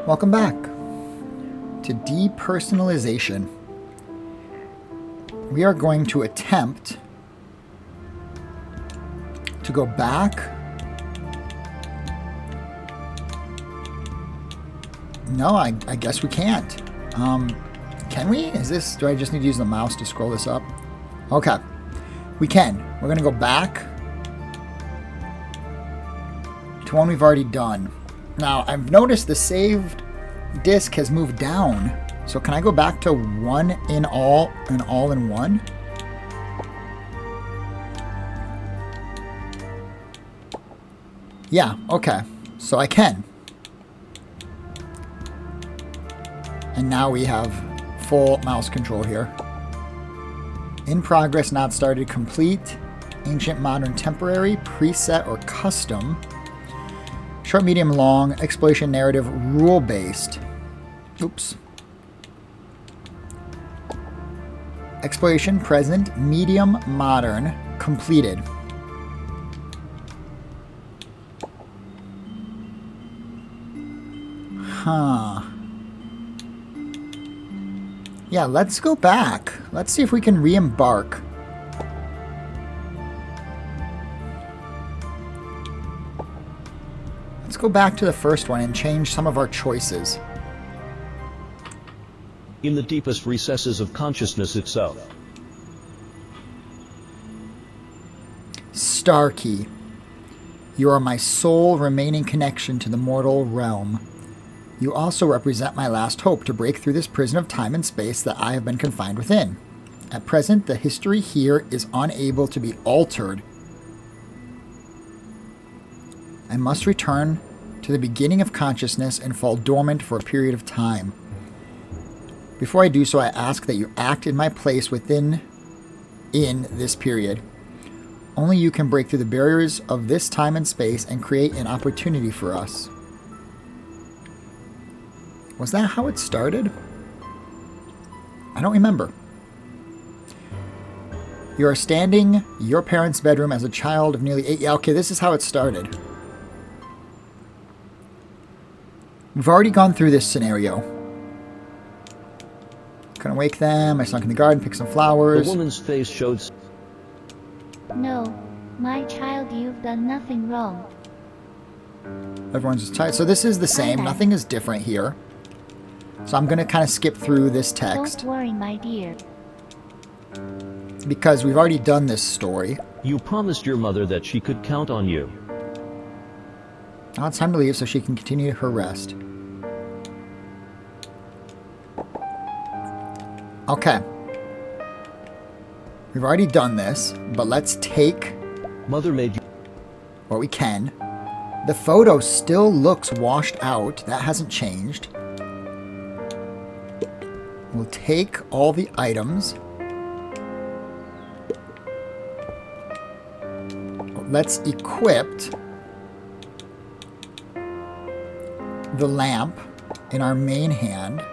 Welcome back to Depersonalization. We are going to attempt to go back. No, I guess we can't. Can we? Do I just need to use the mouse to scroll this up? Okay, we can. We're going to go back to one we've already done. Now, I've noticed the saved disk has moved down. So can I go back to one in all and all in one? Yeah, okay. So I can. And now we have full mouse control here. In progress, not started, complete, ancient, modern, temporary, preset, or custom. Short, medium, long, exploration, narrative, rule-based. Oops. Exploration, present, medium, modern, completed. Huh. Yeah, let's go back. Let's see if we can re-embark. Let's go back to the first one and change some of our choices. In the deepest recesses of consciousness itself. Star Key. You are my sole remaining connection to the mortal realm. You also represent my last hope to break through this prison of time and space that I have been confined within. At present, the history here is unable to be altered. I must return to the beginning of consciousness and fall dormant for a period of time. Before I do so, I ask that you act in my place in this period. Only you can break through the barriers of this time and space and create an opportunity for us. Was that how it started? I don't remember. You are standing in your parents' bedroom as a child of nearly 8. Yeah, okay, this is how it started. We've already gone through this scenario. Couldn't wake them. I snuck in the garden, picked some flowers. The woman's face showed... No, my child, you've done nothing wrong. Everyone's just tired. So this is the same. Nothing is different here. So I'm going to kind of skip through this text. Don't worry, my dear. Because we've already done this story. You promised your mother that she could count on you. Now it's time to leave so she can continue her rest. Okay. We've already done this, but let's take Mother made you... what we can. The photo still looks washed out. That hasn't changed. We'll take all the items. Let's equip the lamp in our main hand.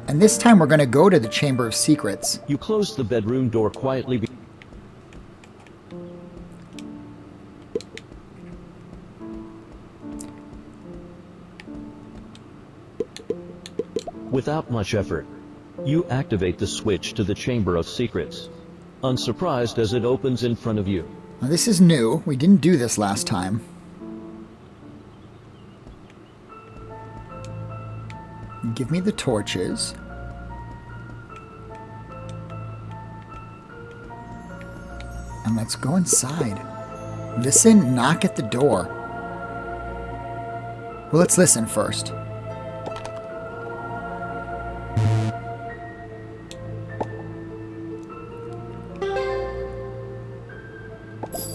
And this time we're going to go to the Chamber of Secrets. You closed the bedroom door quietly. Without much effort, you activate the switch to the Chamber of Secrets, unsurprised as it opens in front of you. Now this is new. We didn't do this last time. Give me the torches. And let's go inside. Listen, knock at the door. Well, let's listen first.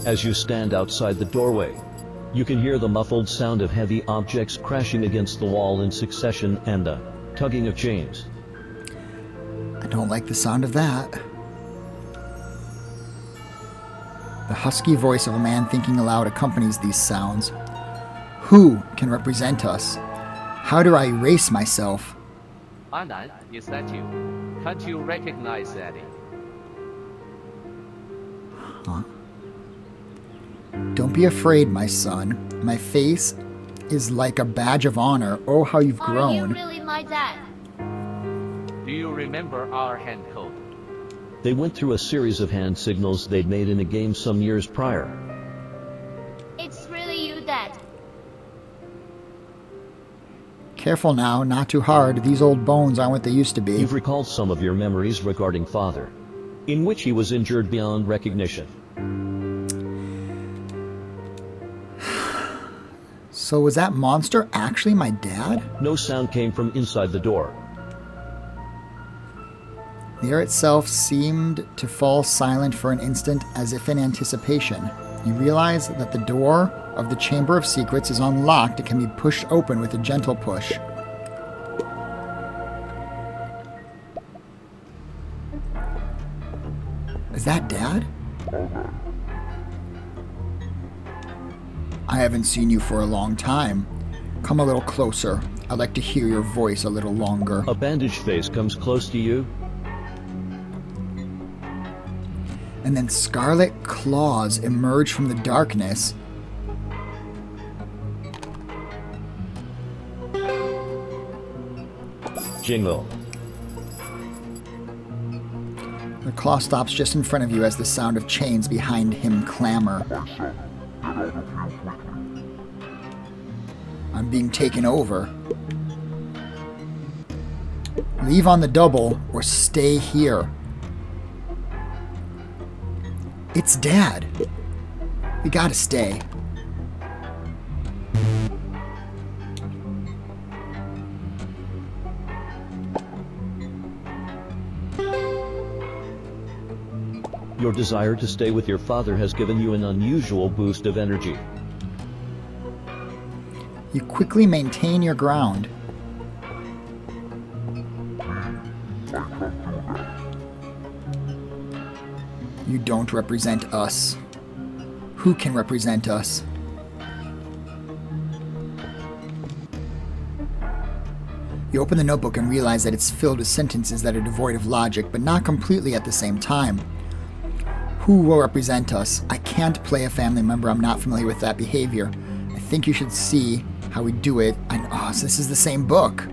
As you stand outside the doorway, you can hear the muffled sound of heavy objects crashing against the wall in succession and a tugging of chains. I don't like the sound of that. The husky voice of a man thinking aloud accompanies these sounds. Who can represent us? How do I erase myself? Anand, is that you? Can't you recognize Eddie? Huh? Don't be afraid, my son. My face is like a badge of honor. Oh, how you've Are you grown. really my dad? Do you remember our hand code? They went through a series of hand signals they'd made in a game some years prior. It's really you, Dad. Careful now, not too hard. These old bones aren't what they used to be. You've recalled some of your memories regarding Father, in which he was injured beyond recognition. So was that monster actually my dad? No sound came from inside the door. The air itself seemed to fall silent for an instant, as if in anticipation. You realize that the door of the Chamber of Secrets is unlocked. It can be pushed open with a gentle push. Is that Dad? I haven't seen you for a long time. Come a little closer. I'd like to hear your voice a little longer. A bandaged face comes close to you. And then scarlet claws emerge from the darkness. Jingle. The claw stops just in front of you as the sound of chains behind him clamor. I'm being taken over. Leave on the double or stay here. It's Dad. We gotta stay. Your desire to stay with your father has given you an unusual boost of energy. You quickly maintain your ground. You don't represent us. Who can represent us? You open the notebook and realize that it's filled with sentences that are devoid of logic, but not completely at the same time. Who will represent us? I can't play a family member. I'm not familiar with that behavior. I think you should see how we do it. And oh, so this is the same book.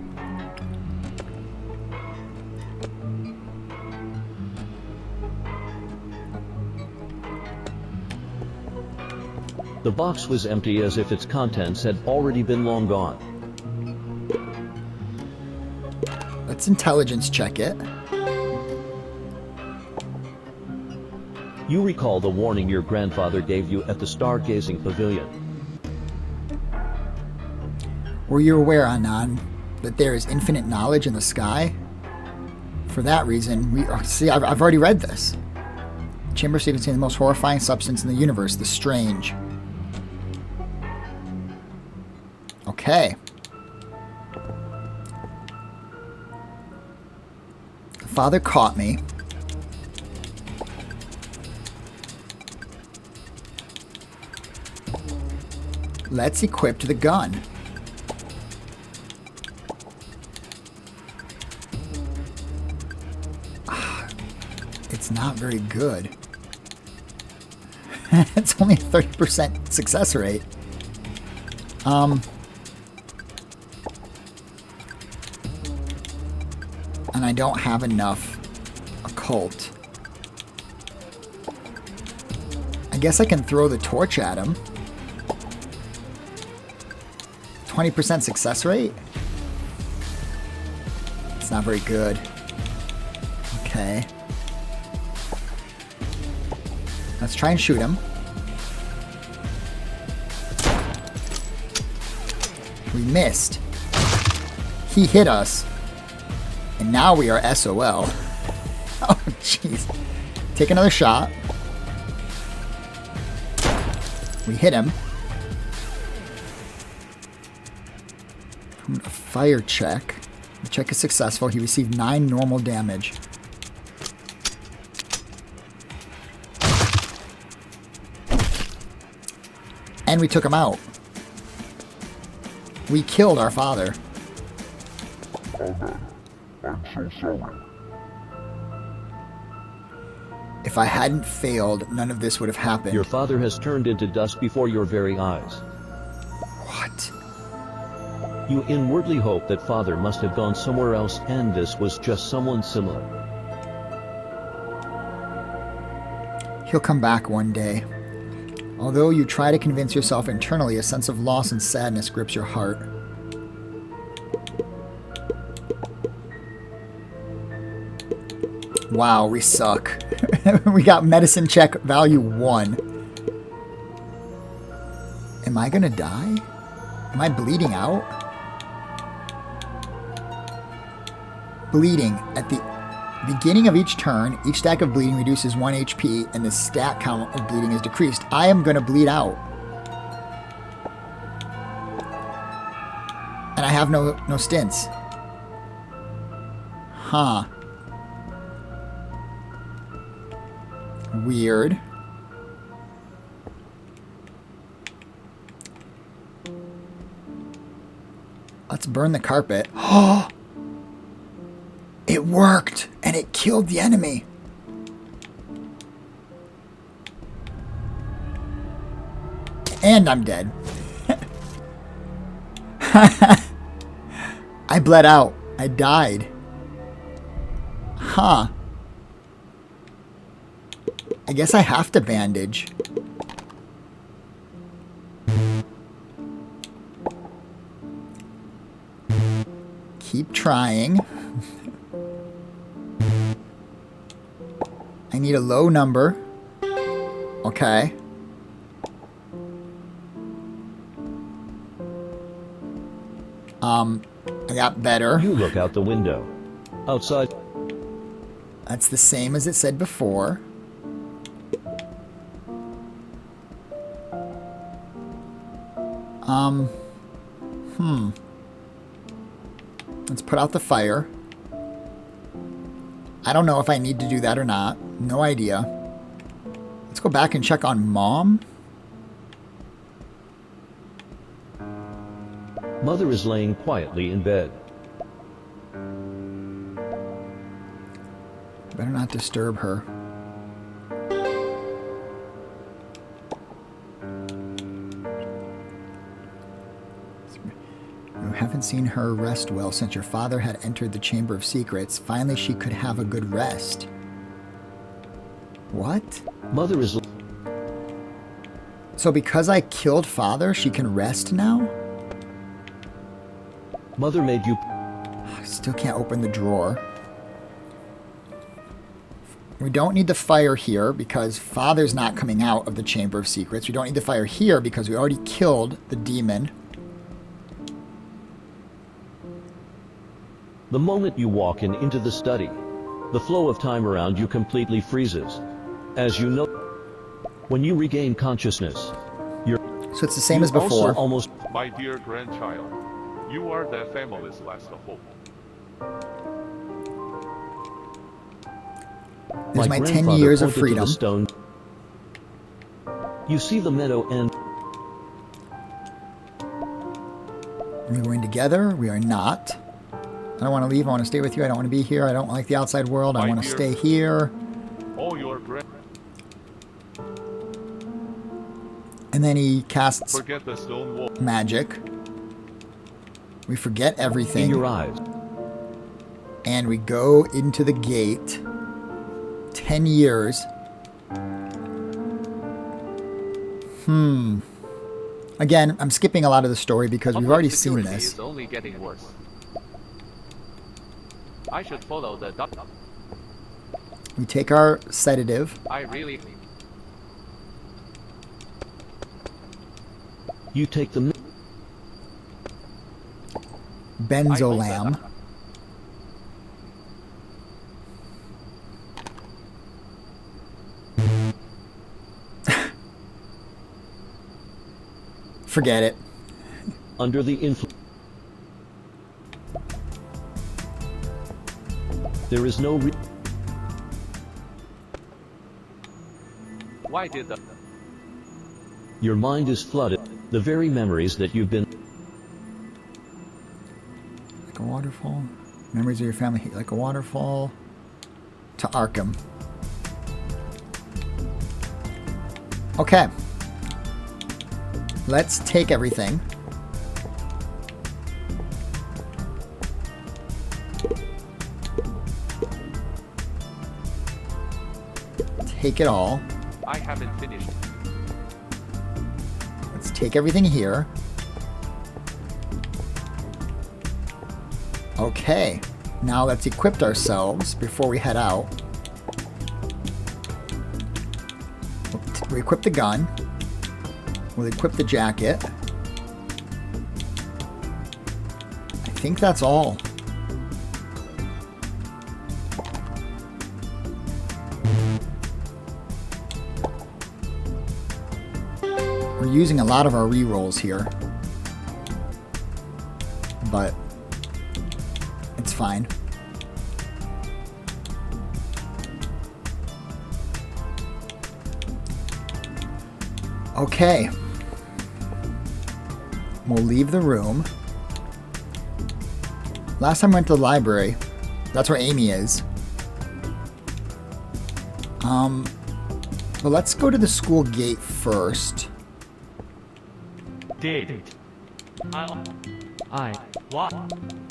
The box was empty, as if its contents had already been long gone. Let's intelligence check it. You recall the warning your grandfather gave you at the stargazing pavilion. Were you aware, Anand, that there is infinite knowledge in the sky? For that reason, I've already read this. Chamber of Secrets contains the most horrifying substance in the universe, the strange. Okay. Father caught me. Let's equip the gun. It's not very good. It's only a 30% success rate. And I don't have enough occult. I guess I can throw the torch at him. 20% success rate? It's not very good. Okay. Let's try and shoot him. We missed. He hit us. And now we are SOL. Oh, jeez. Take another shot. We hit him. A fire check. The check is successful. He received 9 normal damage. And we took him out. We killed our father. I'm so sorry. If I hadn't failed, none of this would have happened. Your father has turned into dust before your very eyes. What? You inwardly hope that father must have gone somewhere else and this was just someone similar. He'll come back one day. Although you try to convince yourself internally, a sense of loss and sadness grips your heart. Wow, we suck. We got medicine check value 1. Am I gonna die? Am I bleeding out? Bleeding. At the beginning of each turn, each stack of bleeding reduces 1 HP and the stat count of bleeding is decreased. I am gonna bleed out. And I have no stints. Huh. Weird. Let's burn the carpet. Oh! It worked! And it killed the enemy! And I'm dead. I bled out. I died. Huh. I guess I have to bandage. Keep trying. I need a low number. Okay. I got better. You look out the window. Outside. That's the same as it said before. Let's put out the fire. I don't know if I need to do that or not. No idea. Let's go back and check on Mom. Mother is laying quietly in bed. Better not disturb her. You haven't seen her rest well since your father had entered the Chamber of Secrets. Finally, she could have a good rest. What? Mother is... So because I killed father, she can rest now? Mother made you... I still can't open the drawer. We don't need the fire here because father's not coming out of the Chamber of Secrets. We don't need the fire here because we already killed the demon. The moment you walk into the study, the flow of time around you completely freezes. As you know, when you regain consciousness, you're... So it's the same as also before. almost... My dear grandchild, you are the family's last hope. There's my 10 grandfather years of pointed to freedom. the stone. You see the meadow and... Are we going together? We are not. I don't want to leave. I want to stay with you. I don't want to be here. I don't like the outside world. I My want to dear- stay here. All your grand... And then he casts Forget the stone wall. magic. We forget in everything. your eyes. And we go into the gate. 10 years. Again, I'm skipping a lot of the story because we've already seen Security this. is only getting worse. I should follow the doctor. We take our sedative. I really... You take the... Benzolam. Forget it. Under the influence. There is no... Why did the... Your mind is flooded. The very memories that you've been... Like a waterfall. Memories of your family hit like a waterfall. To Arkham. Okay. Let's take everything. take it all. I haven't finished. Let's take everything here. Okay, now let's equip ourselves before we head out. We'll equip the gun. We'll equip the jacket. I think that's all. We're using a lot of our rerolls here, but it's fine. Okay. We'll leave the room. Last time I went to the library. That's where Amy is. But let's go to the school gate first. Did. What?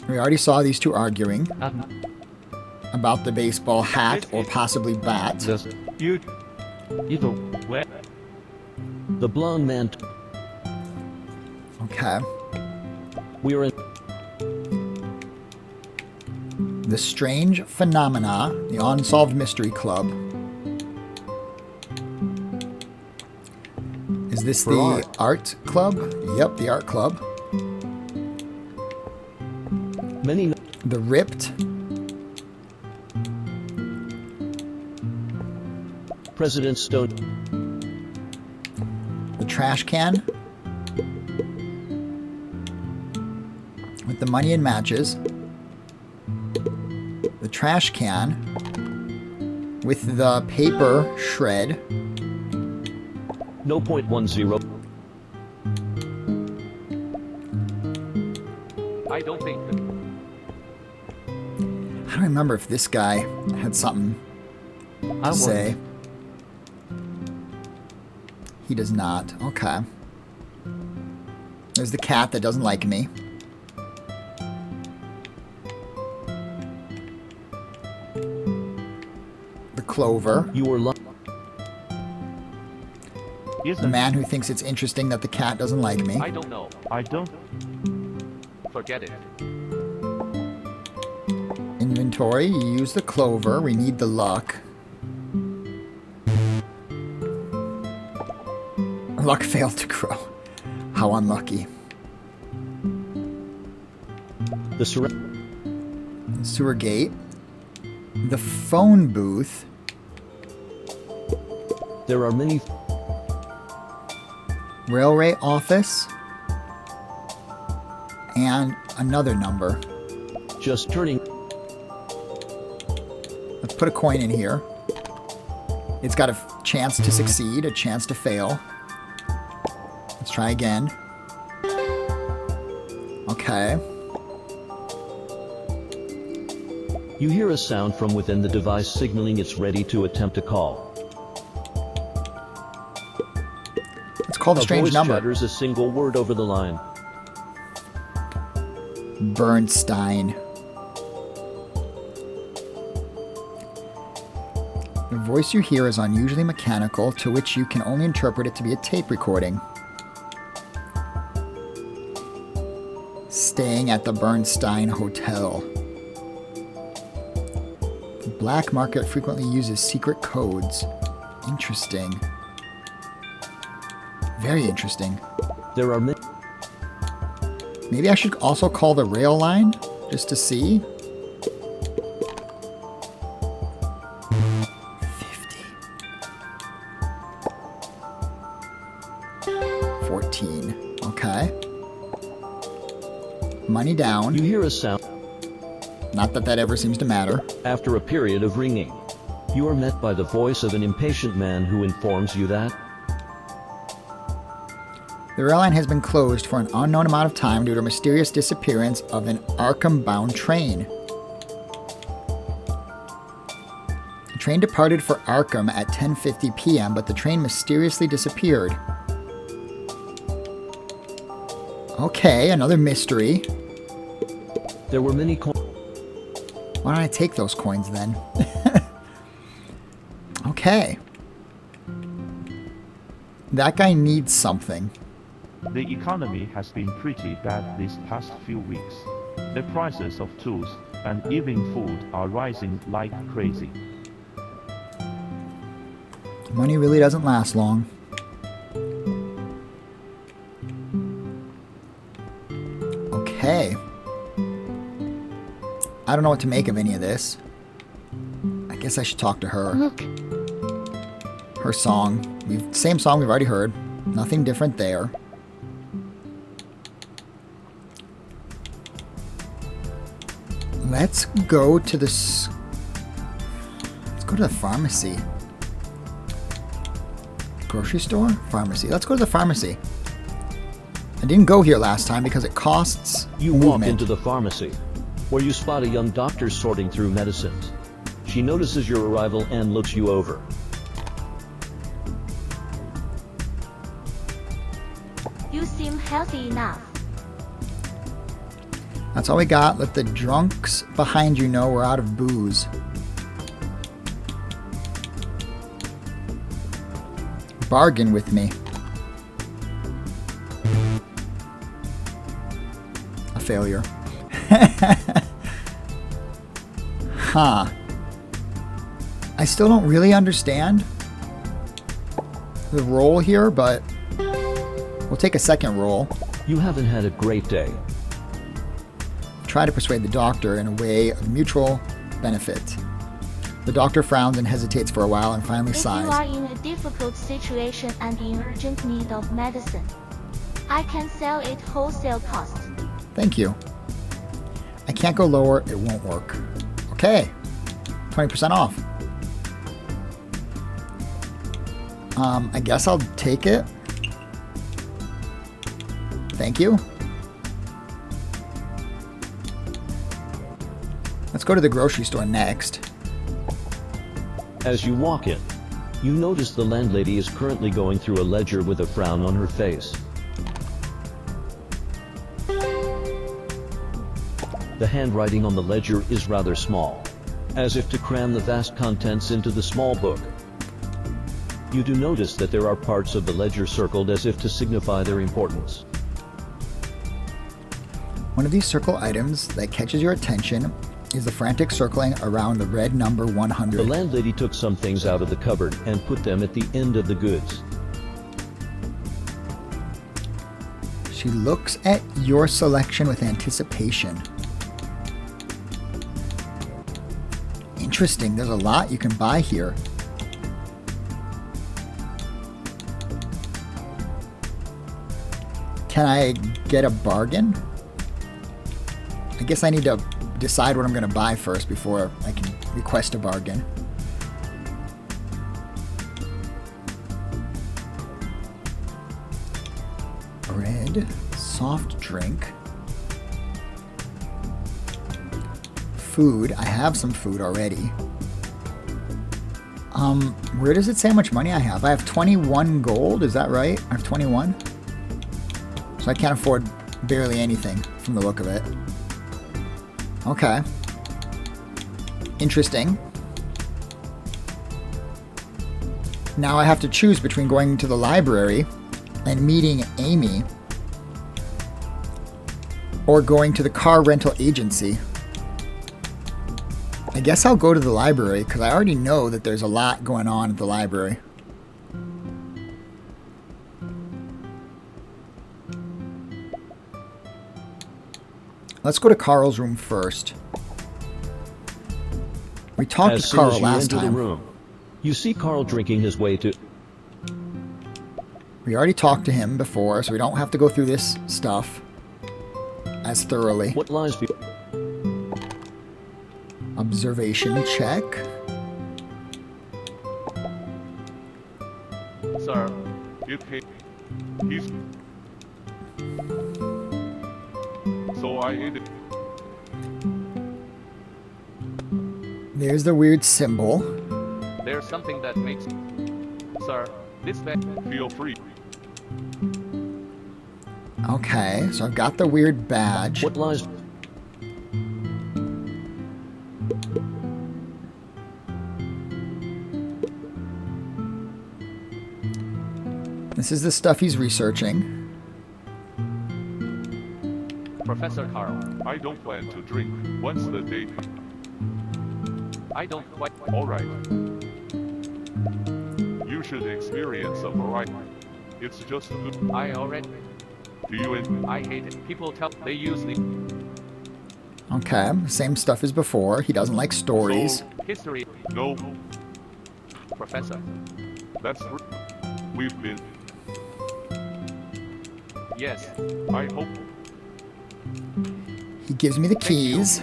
We already saw these two arguing about the baseball hat or possibly bat. You know where? The blonde man. Okay. We are in. The Strange Phenomena, the Unsolved Mystery Club. Is this For the art club? Yep, the art club. Many. The Ripped. President Stone. The Trash Can. With the money and matches. The Trash Can. With the paper shred. No point 10. I don't think that. I don't remember if this guy had something to say. He does not. Okay. There's the cat that doesn't like me. The clover. You were lucky. The man who thinks it's interesting that the cat doesn't like me. I don't know. I don't. Forget it. Inventory. You use the clover. We need the luck. Luck failed to grow. How unlucky. The Sewer gate. The phone booth. There are many. Railway office. And another number. Just turning. Let's put a coin in here. It's got a chance to succeed, a chance to fail. Let's try again. Okay. You hear a sound from within the device signaling it's ready to attempt a call. Let's call the A strange voice number. chatters a single word over the line. Bernstein. The voice you hear is unusually mechanical, to which you can only interpret it to be a tape recording. Staying at the Bernstein Hotel. The black market frequently uses secret codes. Interesting. Very interesting. There are many. Maybe I should also call the rail line, just to see. 14. Okay. Money down. You hear a sound. Not that that ever seems to matter. After a period of ringing, you are met by the voice of an impatient man who informs you that The rail line has been closed for an unknown amount of time due to a mysterious disappearance of an Arkham-bound train. The train departed for Arkham at 10:50 p.m., but the train mysteriously disappeared. Okay, another mystery. there were many Why don't I take those coins then? Okay. That guy needs something. The economy has been pretty bad these past few weeks. The prices of tools and even food are rising like crazy. Money really doesn't last long. Okay. I don't know what to make of any of this. I guess I should talk to her. Look, Her song. Same song we've already heard. Nothing different there. Let's go to the... Let's go to the pharmacy. Grocery store? Pharmacy. Let's go to the pharmacy. I didn't go here last time because it costs You movement. walk into the pharmacy, where you spot a young doctor sorting through medicines. She notices your arrival and looks you over. you seem healthy enough. That's all we got. Let the drunks behind you know we're out of booze. Bargain with me. A failure. Huh. I still don't really understand the role here, but we'll take a second roll. You haven't had a great day. Try to persuade the doctor in a way of mutual benefit. The doctor frowns and hesitates for a while and finally If you sighs. are in a difficult situation and in urgent need of medicine, I can sell it wholesale cost. Thank you. I can't go lower, it won't work. Okay. 20% off. I guess I'll take it. Thank you. Let's go to the grocery store next. As you walk in, you notice the landlady is currently going through a ledger with a frown on her face. The handwriting on the ledger is rather small, as if to cram the vast contents into the small book. You do notice that there are parts of the ledger circled as if to signify their importance. One of these circle items that catches your attention is the frantic circling around the red number 100. The landlady took some things out of the cupboard and put them at the end of the goods. She looks at your selection with anticipation. Interesting, there's a lot you can buy here. Can I get a bargain? I guess I need to decide what I'm going to buy first before I can request a bargain. Bread, soft drink, food. I have some food already. Where does it say how much money I have? I have 21 gold, is that right? I have 21? So I can't afford barely anything from the look of it. Okay. Interesting. Now I have to choose between going to the library and meeting Amy or going to the car rental agency. I guess I'll go to the library because I already know that there's a lot going on at the library. Let's go to Carl's room first. We talked As to soon Carl as you last enter the time. room, you see Carl drinking his way to... We already talked to him before, so we don't have to go through this stuff as thoroughly. What lies before... Observation check. Sir, he's... So I ate it. There's the weird symbol. There's something that makes... Sir, this bag... Feel free. Okay, so I've got the weird badge. What lies... This This is the stuff he's researching. Professor Carl, I don't plan to drink once the day. I don't quite. Alright. You should experience a variety. It's just good. I already. Do you and I hate it. People tell they use the Okay, same stuff as before. He doesn't like stories. So, history. no, Professor. that's we've been. Yes. I hope. He gives me the keys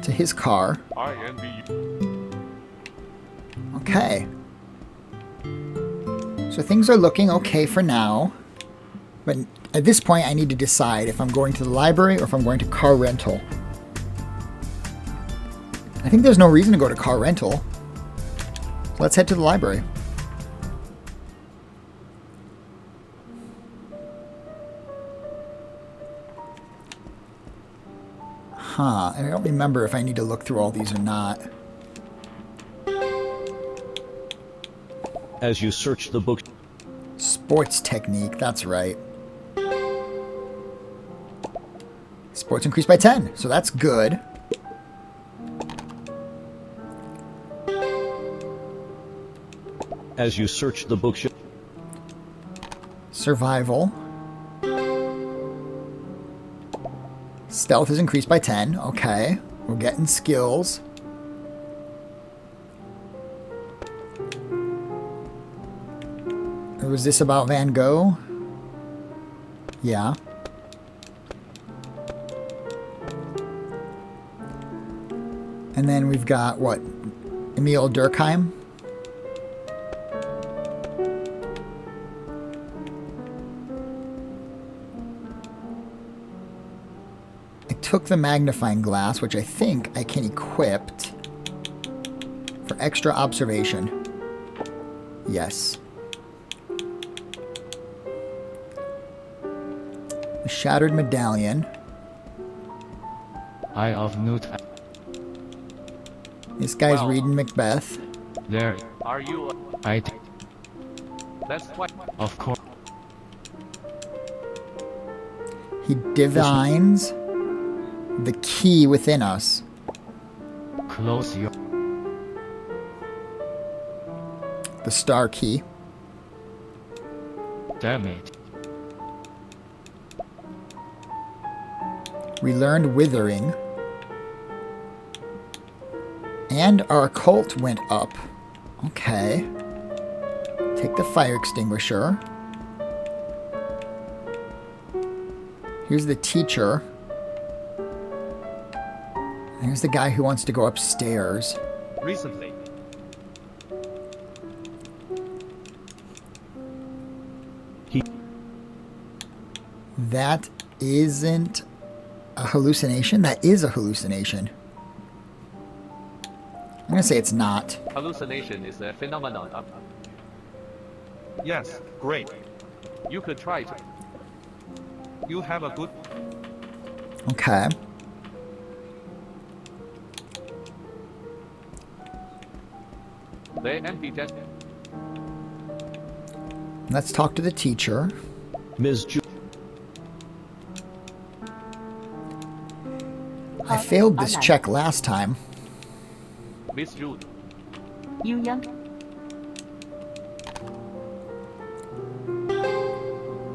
to his car. I envy you. Okay. So things are looking okay for now. But at this point, I need to decide if I'm going to the library or if I'm going to car rental. I think there's no reason to go to car rental. So let's head to the library. Huh, and I don't remember if I need to look through all these or not. As you search the book, Sports technique, that's right. Sports increased by 10, so that's good. as you search the bookshelf, Survival. Stealth is increased by 10. Okay. We're getting skills. Was this about Van Gogh? Yeah. And then we've got, what? Emil Durkheim? I took the magnifying glass, which I think I can equip for extra observation. Yes. The Shattered Medallion. Eye of Newt. This guy's Wow. reading Macbeth. There, Are you? That's what. of course. He divines the key within us. Close your. The star key. Damn it. We learned withering. And our occult went up. Okay. Take the fire extinguisher. Here's the teacher. Here's the guy who wants to go upstairs. Recently. That isn't a hallucination. That is a hallucination. I'm going to say it's not. Hallucination is a phenomenon of. Yes, great. You could try to. You have a good. Okay. The MP test. Let's talk to the teacher. Ms. Ju. I failed this check last time. Miss Jude. You young.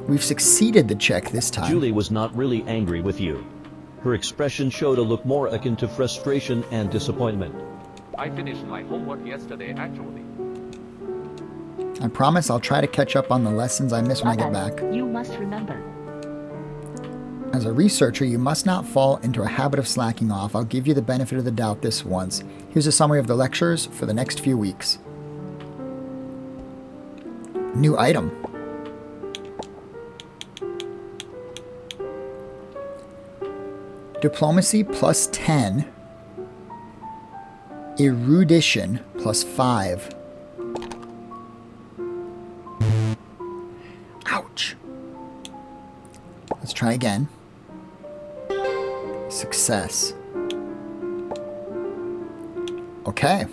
We've succeeded the check this time. Julie was not really angry with you. Her expression showed a look more akin to frustration and disappointment. I finished my homework yesterday, actually. I promise I'll try to catch up on the lessons I miss when I get back. You must remember. As a researcher, you must not fall into a habit of slacking off. I'll give you the benefit of the doubt this once. Here's a summary of the lectures for the next few weeks. New item. Diplomacy plus 10. Erudition plus 5. Ouch. Let's try again. Success. Okay.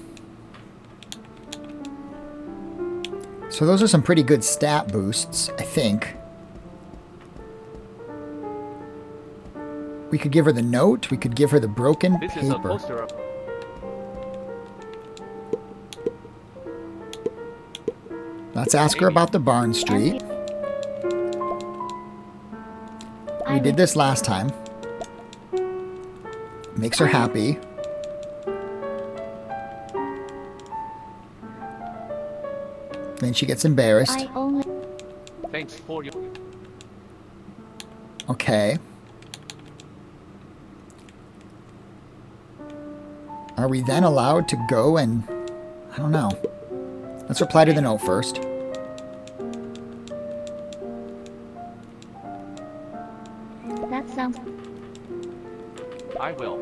So those are some pretty good stat boosts, I think. We could give her the note. We could give her the broken This is a paper. poster of Let's ask her about the Barn Street. We did this last time. Makes her happy. Then she gets embarrassed. I only thanks for your Okay. Are we then allowed to go and... I don't know. Let's reply to the note first. that sounds I will.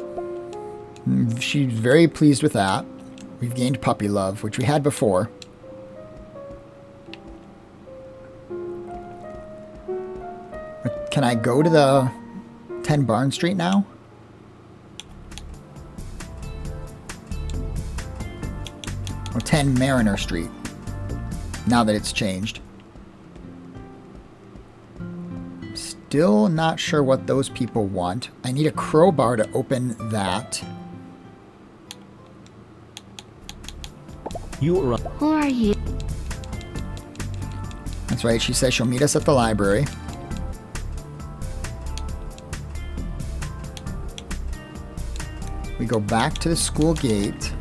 She's very pleased with that. We've gained puppy love, which we had before. Can I go to the 10 Barn Street now? Or 10 Mariner Street, now that it's changed. Still not sure what those people want. I need a crowbar to open that. You are Who are you? That's right, she says she'll meet us at the library. We go back to the school gate.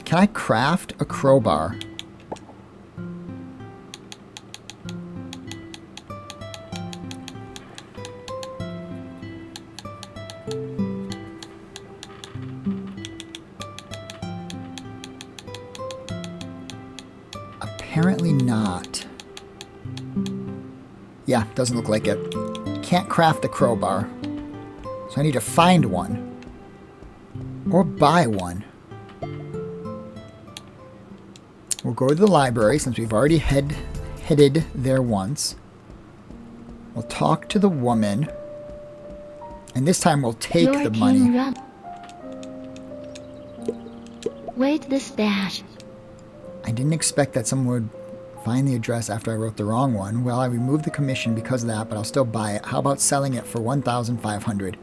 Can I craft a crowbar? Apparently not. Yeah, doesn't look like it. Can't craft the crowbar. So I need to find one. Or buy one. We'll go to the library since we've already headed there once. We'll talk to the woman. And this time we'll take You're the money. King Rum. Wait the stash. I didn't expect that someone would find the address after I wrote the wrong one. Well, I removed the commission because of that, but I'll still buy it. How about selling it for $1,500?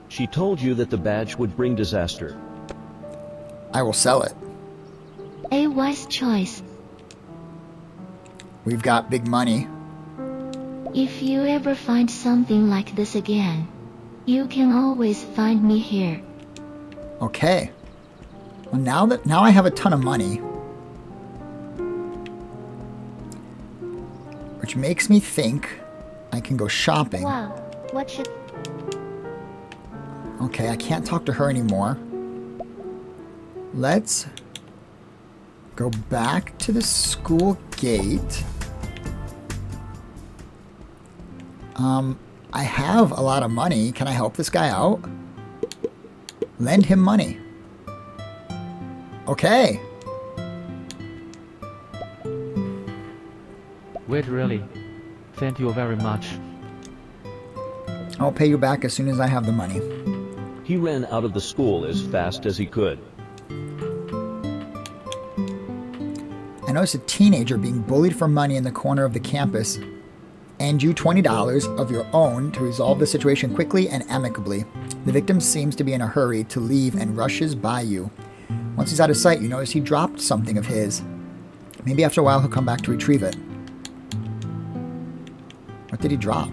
She told you that the badge would bring disaster. I will sell it. A wise choice. We've got big money. If you ever find something like this again, you can always find me here. Okay. Well, now I have a ton of money. Which makes me think I can go shopping. Wow, what should... Okay, I can't talk to her anymore. Let's go back to the school gate. I have a lot of money. Can I help this guy out? Lend him money. Okay. Wait, really? Thank you very much. I'll pay you back as soon as I have the money. He ran out of the school as fast as he could. I noticed a teenager being bullied for money in the corner of the campus. And you $20 of your own to resolve the situation quickly and amicably. The victim seems to be in a hurry to leave and rushes by you. Once he's out of sight, you notice he dropped something of his. Maybe after a while he'll come back to retrieve it. What did he drop?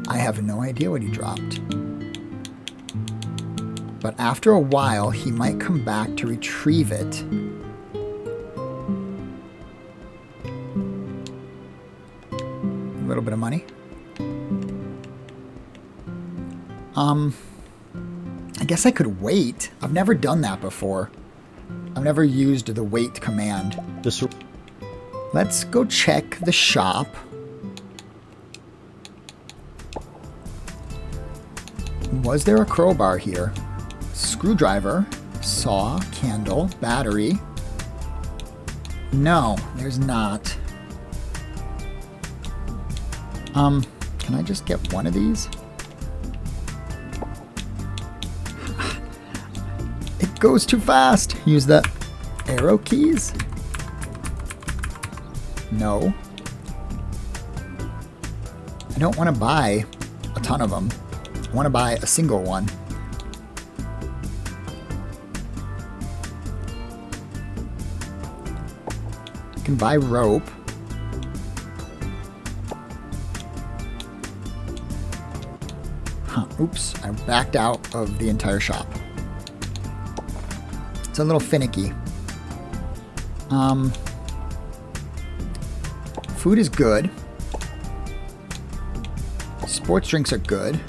I have no idea what he dropped. But after a while, he might come back to retrieve it. A little bit of money. I guess I could wait. I've never done that before. I've never used the wait command. Let's go check the shop. Was there a crowbar here? Screwdriver, saw, candle, battery. No, there's not. Can I just get one of these? It goes too fast. Use the arrow keys? No. I don't want to buy a ton of them. I want to buy a single one. I can buy rope. Huh, oops, I backed out of the entire shop. It's a little finicky. Food is good. Sports drinks are good.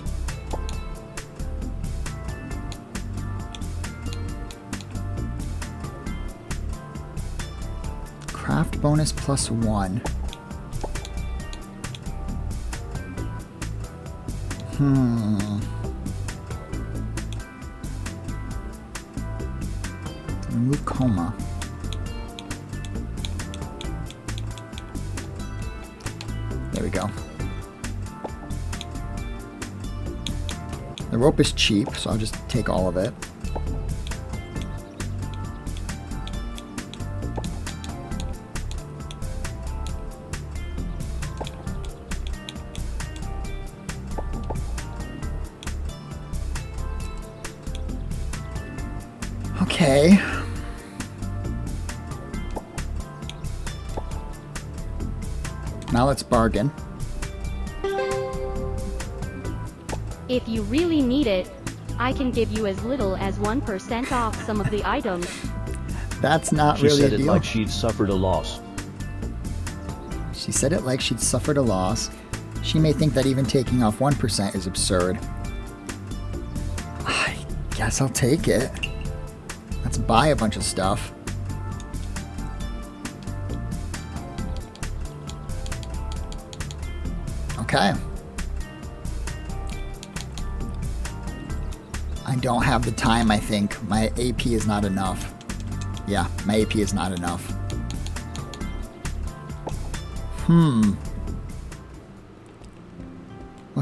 Craft bonus +1. Remove coma. There we go. The rope is cheap, so I'll just take all of it. Okay. Now let's bargain. If you really need it, I can give you as little as 1% off some of the items. That's not She really a said it deal. like she'd suffered a loss. She said it like she'd suffered a loss. She may think that even taking off 1% is absurd. I guess I'll take it. Let's buy a bunch of stuff. Okay. I don't have the time, I think. My AP is not enough. Yeah, my AP is not enough. Well,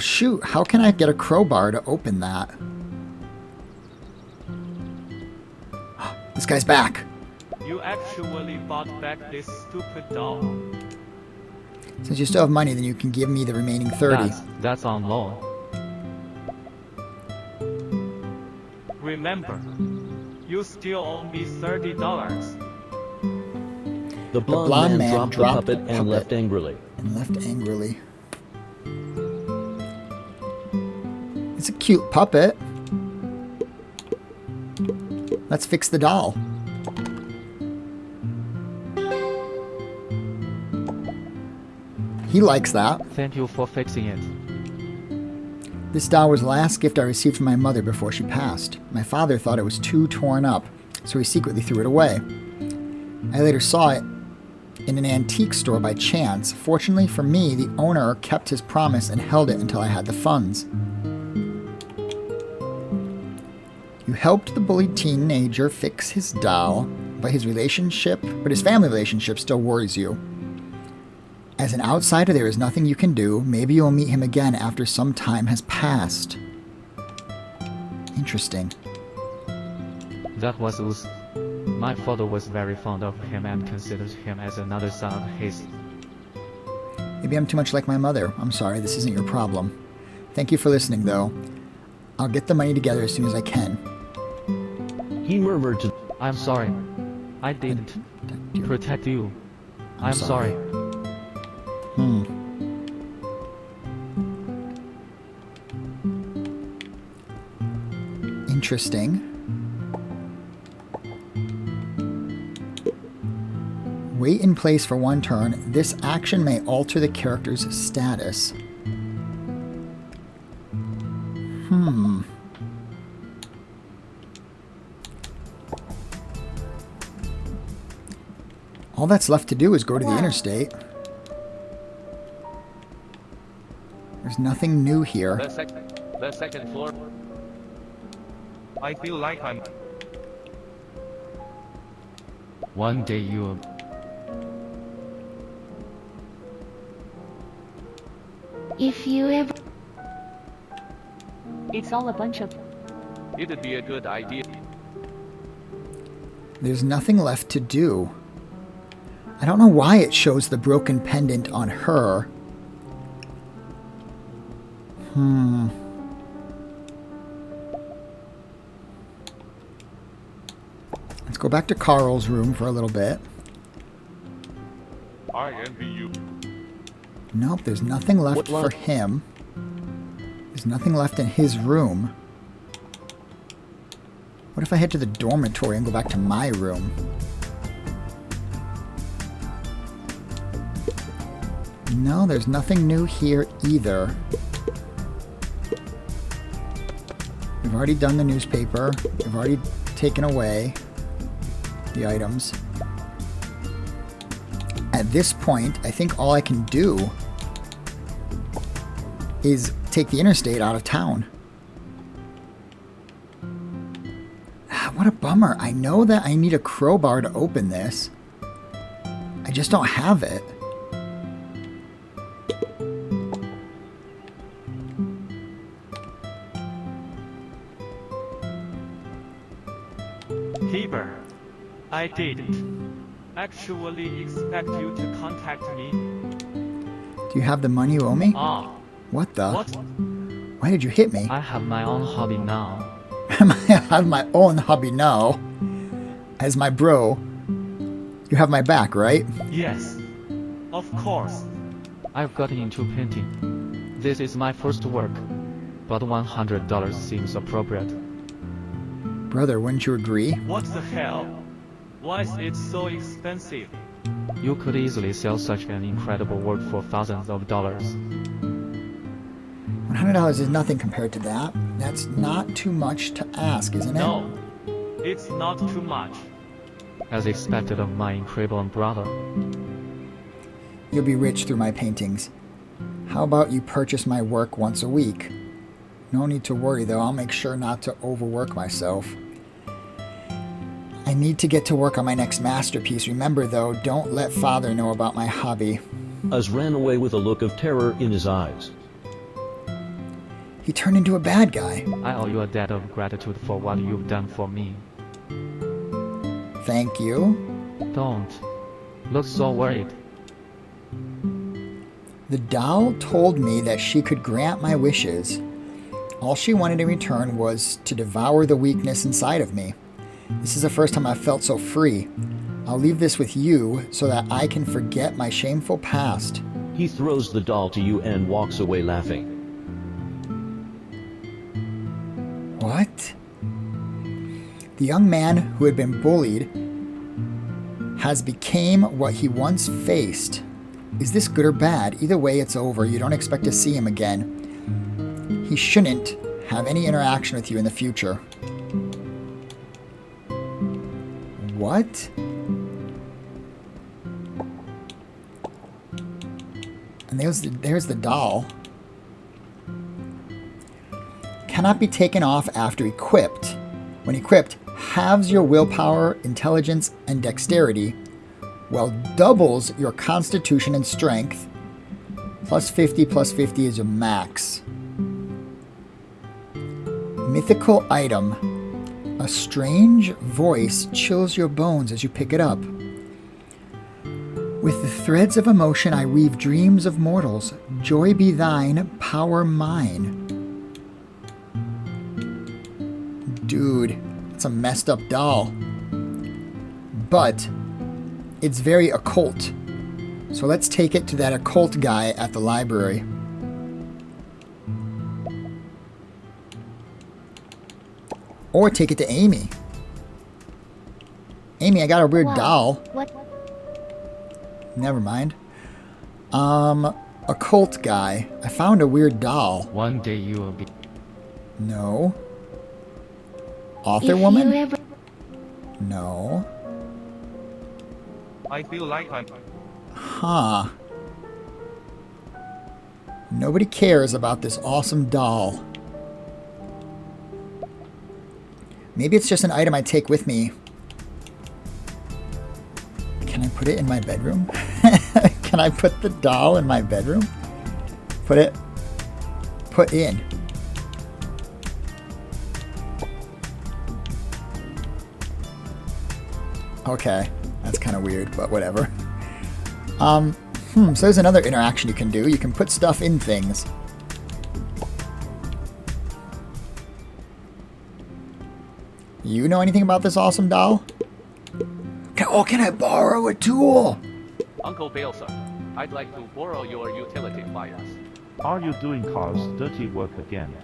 shoot. How can I get a crowbar to open that? This guy's back. You actually bought back this stupid doll. Since you still have money, then you can give me the remaining 30. That's on loan. Remember, you still owe me $30. The blonde man dropped the puppet and left angrily. It's a cute puppet. Let's fix the doll. He likes that. Thank you for fixing it. This doll was the last gift I received from my mother before she passed. My father thought it was too torn up, so he secretly threw it away. I later saw it in an antique store by chance. Fortunately for me, the owner kept his promise and held it until I had the funds. You helped the bullied teenager fix his doll, but his family relationship still worries you. As an outsider, there is nothing you can do. Maybe you'll meet him again after some time has passed. Interesting. That was Uz. My father was very fond of him and considered him as another son of his. Maybe I'm too much like my mother. I'm sorry, this isn't your problem. Thank you for listening, though. I'll get the money together as soon as I can. He murmured to... I'm sorry. I didn't protect you. I'm sorry. Interesting. Wait in place for one turn. This action may alter the character's status. All that's left to do is go to the interstate. There's nothing new here. The second floor. I feel like I'm... One day you... If you ever... It's all a bunch of... It'd be a good idea. There's nothing left to do. I don't know why it shows the broken pendant on her. Let's go back to Carl's room for a little bit. I envy you. Nope, there's nothing left What for left? him. There's nothing left in his room. What if I head to the dormitory and go back to my room? No, there's nothing new here either. We've already done the newspaper. We've already taken away the items. At this point, I think all I can do is take the interstate out of town. What a bummer. I know that I need a crowbar to open this. I just don't have it. Heber, I didn't actually expect you to contact me. Do you have the money you owe me? Ah, What the? what? Why did you hit me? I have my own hobby now. I have my own hobby now. As my bro, you have my back, right? Yes, of course. I've got into painting. This is my first work, but $100 seems appropriate. Brother, wouldn't you agree? What the hell? Why is it so expensive? You could easily sell such an incredible work for thousands of dollars. $100 is nothing compared to that. That's not too much to ask, isn't it? No, it's not too much. As expected of my incredible brother. You'll be rich through my paintings. How about you purchase my work once a week? No need to worry though, I'll make sure not to overwork myself. I need to get to work on my next masterpiece. Remember though, don't let father know about my hobby. Uz ran away with a look of terror in his eyes. He turned into a bad guy. I owe you a debt of gratitude for what you've done for me. Thank you. Don't look so worried. The doll told me that she could grant my wishes. All she wanted in return was to devour the weakness inside of me. This is the first time I've felt so free. I'll leave this with you so that I can forget my shameful past. He throws the doll to you and walks away laughing. What? The young man who had been bullied has become what he once faced. Is this good or bad? Either way, it's over. You don't expect to see him again. He shouldn't have any interaction with you in the future. What? And there's the doll. Cannot be taken off after equipped. When equipped, halves your willpower, intelligence, and dexterity, while doubles your constitution and strength. Plus 50 is your max. Mythical item. A strange voice chills your bones as you pick it up. With the threads of emotion I weave dreams of mortals. Joy be thine, power mine. Dude, it's a messed up doll. But it's very occult. So let's take it to that occult guy at the library. Or take it to Amy. Amy, I got a weird Wow. doll. What? Never mind. Occult guy. I found a weird doll. One day you will be... No. Author If woman? you ever... No. I feel like I'm... Huh. Nobody cares about this awesome doll. Maybe it's just an item I take with me. Can I put it in my bedroom? Can I put the doll in my bedroom? Put it put in. Okay, that's kind of weird, but whatever. So there's another interaction you can do. You can put stuff in things. You know anything about this awesome doll? Can I borrow a tool? Uncle Bielsa, I'd like to borrow your utility pliers. Are you doing Carl's dirty work again?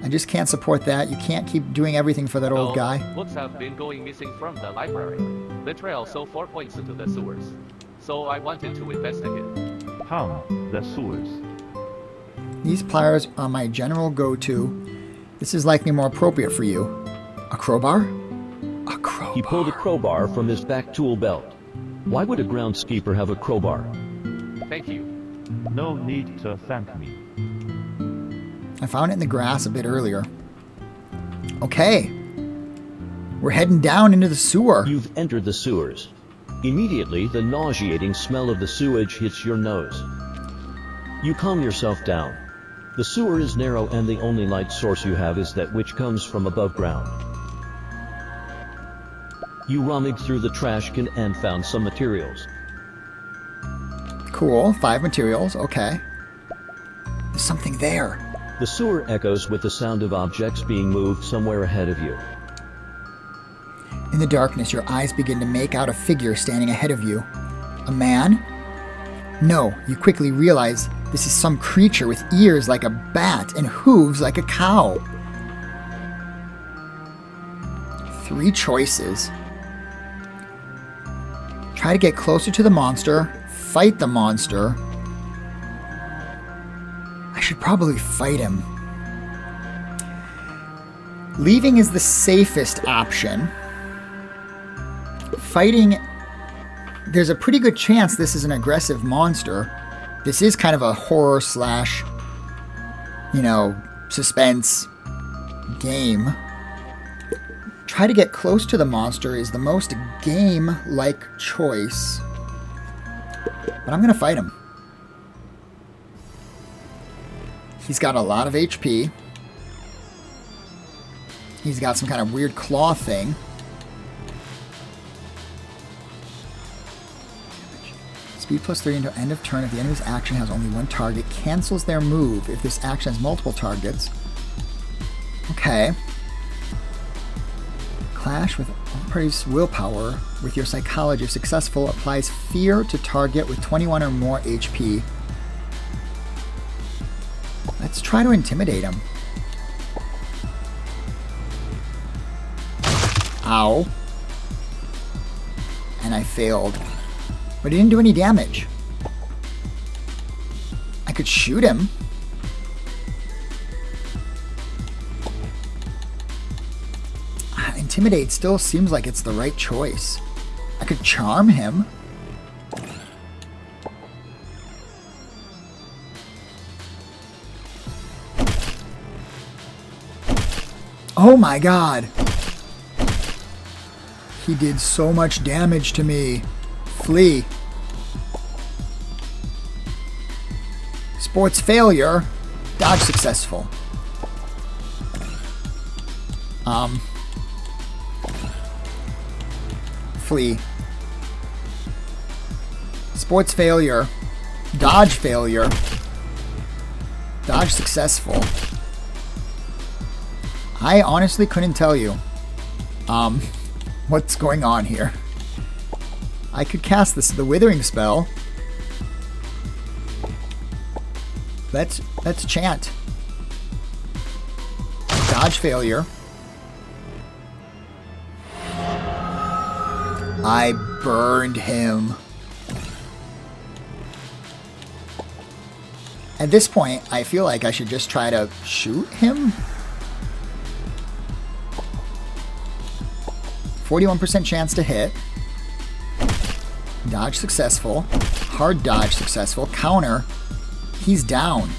I just can't support that. You can't keep doing everything for that old guy. Books have been going missing from the library. The trail so far points into the sewers. So I wanted to investigate. The sewers. These pliers are my general go-to. This is likely more appropriate for you. A crowbar? A crowbar. He pulled a crowbar from his back tool belt. Why would a groundskeeper have a crowbar? Thank you. No need to thank me. I found it in the grass a bit earlier. Okay. We're heading down into the sewer. You've entered the sewers. Immediately, the nauseating smell of the sewage hits your nose. You calm yourself down. The sewer is narrow and the only light source you have is that which comes from above ground. You rummaged through the trash can and found some materials. Cool. 5 materials. Okay. There's something there. The sewer echoes with the sound of objects being moved somewhere ahead of you. In the darkness, your eyes begin to make out a figure standing ahead of you. A man? No, you quickly realize this is some creature with ears like a bat and hooves like a cow. 3 choices. Try to get closer to the monster, fight the monster. I should probably fight him. Leaving is the safest option. Fighting, there's a pretty good chance this is an aggressive monster. This is kind of a horror slash, suspense game. Try to get close to the monster is the most game-like choice. But I'm going to fight him. He's got a lot of HP. He's got some kind of weird claw thing. Speed plus 3 until end of turn. If the enemy's action has only one target, cancels their move. If this action has multiple targets. Okay. Clash with all parties' willpower with your psychology. If successful, applies fear to target with 21 or more HP. Let's try to intimidate him. Ow. And I failed. But he didn't do any damage. I could shoot him. Intimidate still seems like it's the right choice. I could charm him. Oh my god. He did so much damage to me. Flee. Sports failure. Dodge successful. Flee. Sports failure. Dodge failure. Dodge successful. I honestly couldn't tell you what's going on here. I could cast the Withering spell. Let's chant. Dodge failure. I burned him. At this point, I feel like I should just try to shoot him. 41% chance to hit. Dodge successful. Hard dodge successful. Counter. He's down.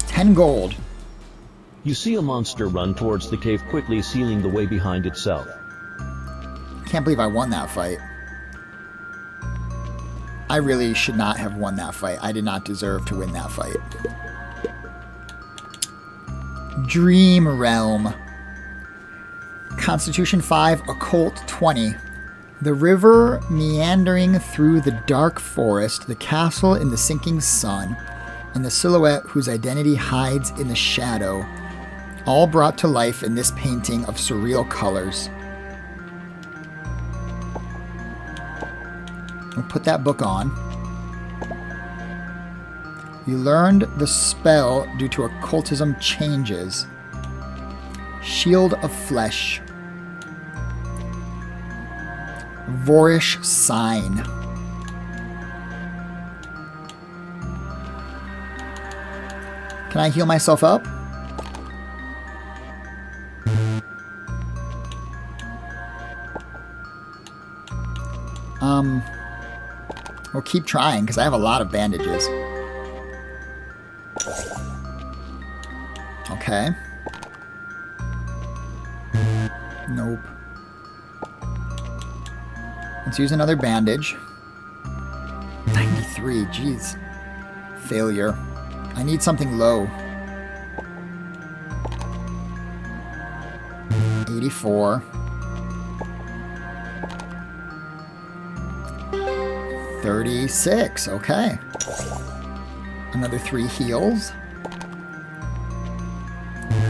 10 gold. You see a monster run towards the cave, quickly sealing the way behind itself. Can't believe I won that fight. I really should not have won that fight. I did not deserve to win that fight. Dream Realm. Constitution 5, Occult 20. The river meandering through the dark forest, the castle in the sinking sun, and the silhouette whose identity hides in the shadow, all brought to life in this painting of surreal colors. We'll put that book on. You learned the spell due to occultism changes. Shield of Flesh. Vorish Sign. Can I heal myself up? We'll keep trying because I have a lot of bandages. Okay. Nope. Let's use another bandage. 93, jeez. Failure. I need something low. 84. 36, okay. Another 3 heals.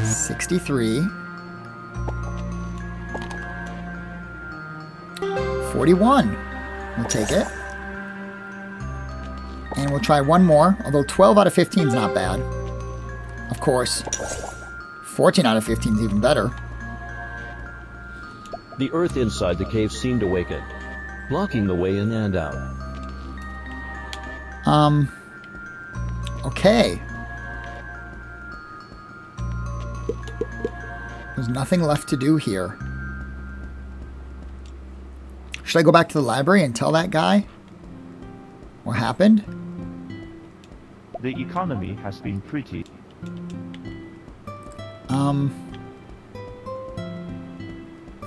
63. 41. We'll take it. And we'll try one more, although 12 out of 15 is not bad. Of course, 14 out of 15 is even better. The earth inside the cave seemed awakened, blocking the way in and out. Okay. There's nothing left to do here. Should I go back to the library and tell that guy what happened? The economy has been pretty.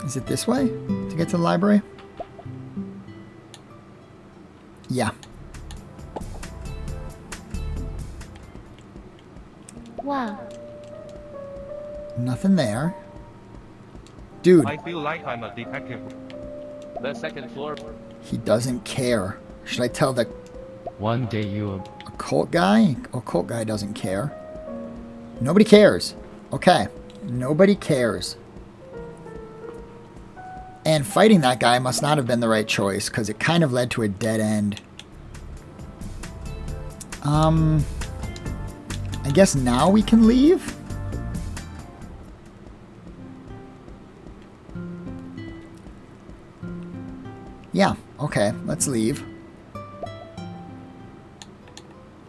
Is it this way to get to the library? Yeah. Wow. Nothing there. Dude, I feel like I'm a detective. The second floor. he doesn't care. Should I tell the One day you occult guy? Occult guy doesn't care. Nobody cares. Okay. Nobody cares. And fighting that guy must not have been the right choice, because it kind of led to a dead end. I guess now we can leave? Yeah, okay, let's leave.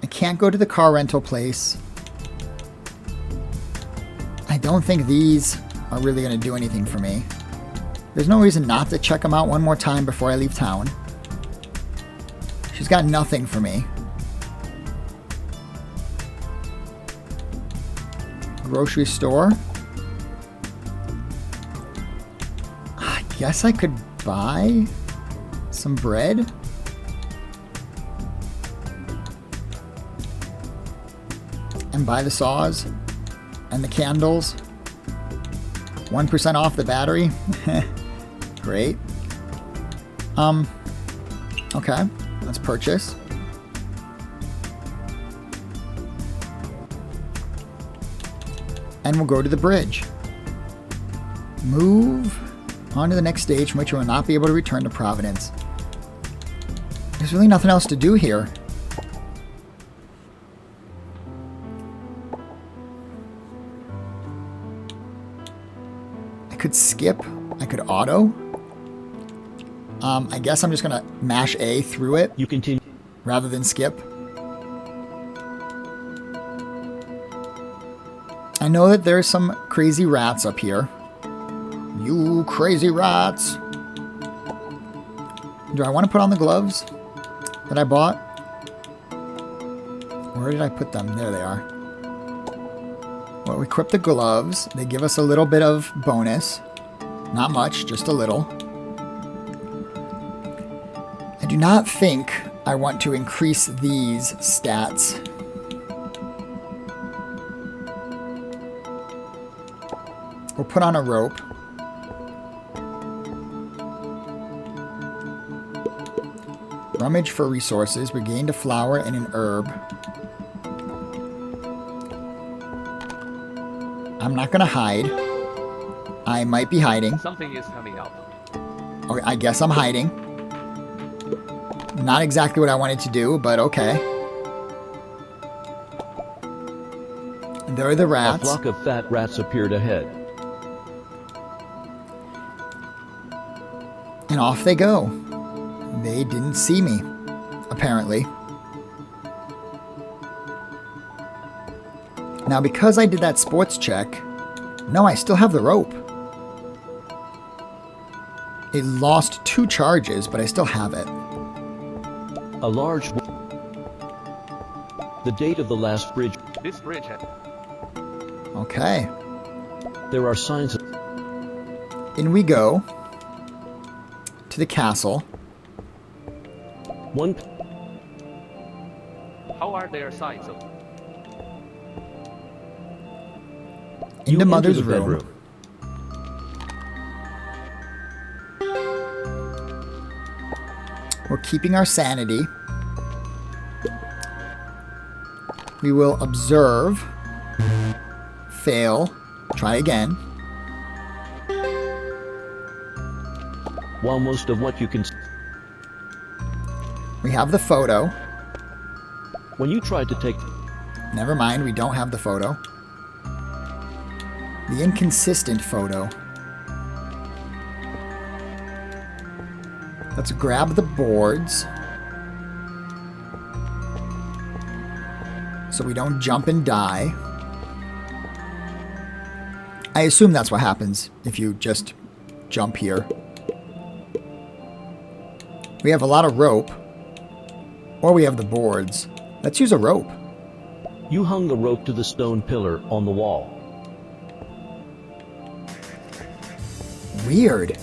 I can't go to the car rental place. I don't think these are really going to do anything for me. There's no reason not to check them out one more time before I leave town. She's got nothing for me. Grocery store. I guess I could buy some bread. And buy the saws and the candles. 1% off the battery. Great. Okay, let's purchase. And we'll go to the bridge. Move on to the next stage from which we will not be able to return to Providence. There's really nothing else to do here. I could skip. I could auto. I guess I'm just going to mash A through it You continue. rather than skip. I know that there's some crazy rats up here. You crazy rats. Do I want to put on the gloves that I bought? Where did I put them? There they are. Well, we equip the gloves. They give us a little bit of bonus. Not much, just a little. I do not think I want to increase these stats. We'll put on a rope. Rummage for resources. We gained a flower and an herb. I'm not gonna hide. I might be hiding. Something is coming out. Okay, I guess I'm hiding. Not exactly what I wanted to do, but okay. There are the A rats. flock of fat rats appeared ahead. And off they go. They didn't see me, apparently. Now, because I did that sports check, no, I still have the rope. It lost 2 charges, but I still have it. A large... The date of the last bridge. This bridge had... Okay. There are signs of... In we go. To the castle. One... How are there signs of... You Into enter Mother's the room. bedroom. We're keeping our sanity. We will observe. Fail. Try again. While most of what you can... We have the photo. When you try to take... Never mind, we don't have the photo. The inconsistent photo. Let's grab the boards. So we don't jump and die. I assume that's what happens if you just jump here. We have a lot of rope. Or we have the boards. Let's use a rope. You hung the rope to the stone pillar on the wall. Weird.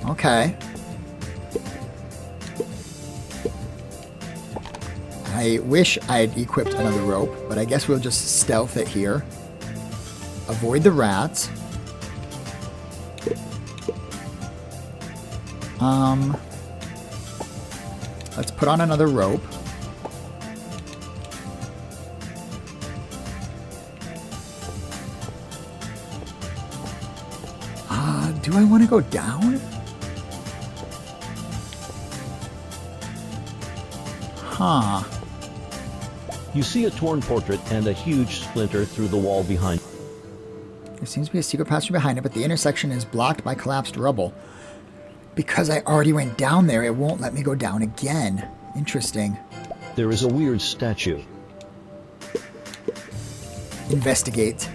Okay. I wish I'd equipped another rope, but I guess we'll just stealth it here. Avoid the rats. Let's put on another rope. Do I want to go down? Huh. You see a torn portrait and a huge splinter through the wall behind. There seems to be a secret passage behind it, but the intersection is blocked by collapsed rubble. Because I already went down there, it won't let me go down again. Interesting. There is a weird statue. Investigate.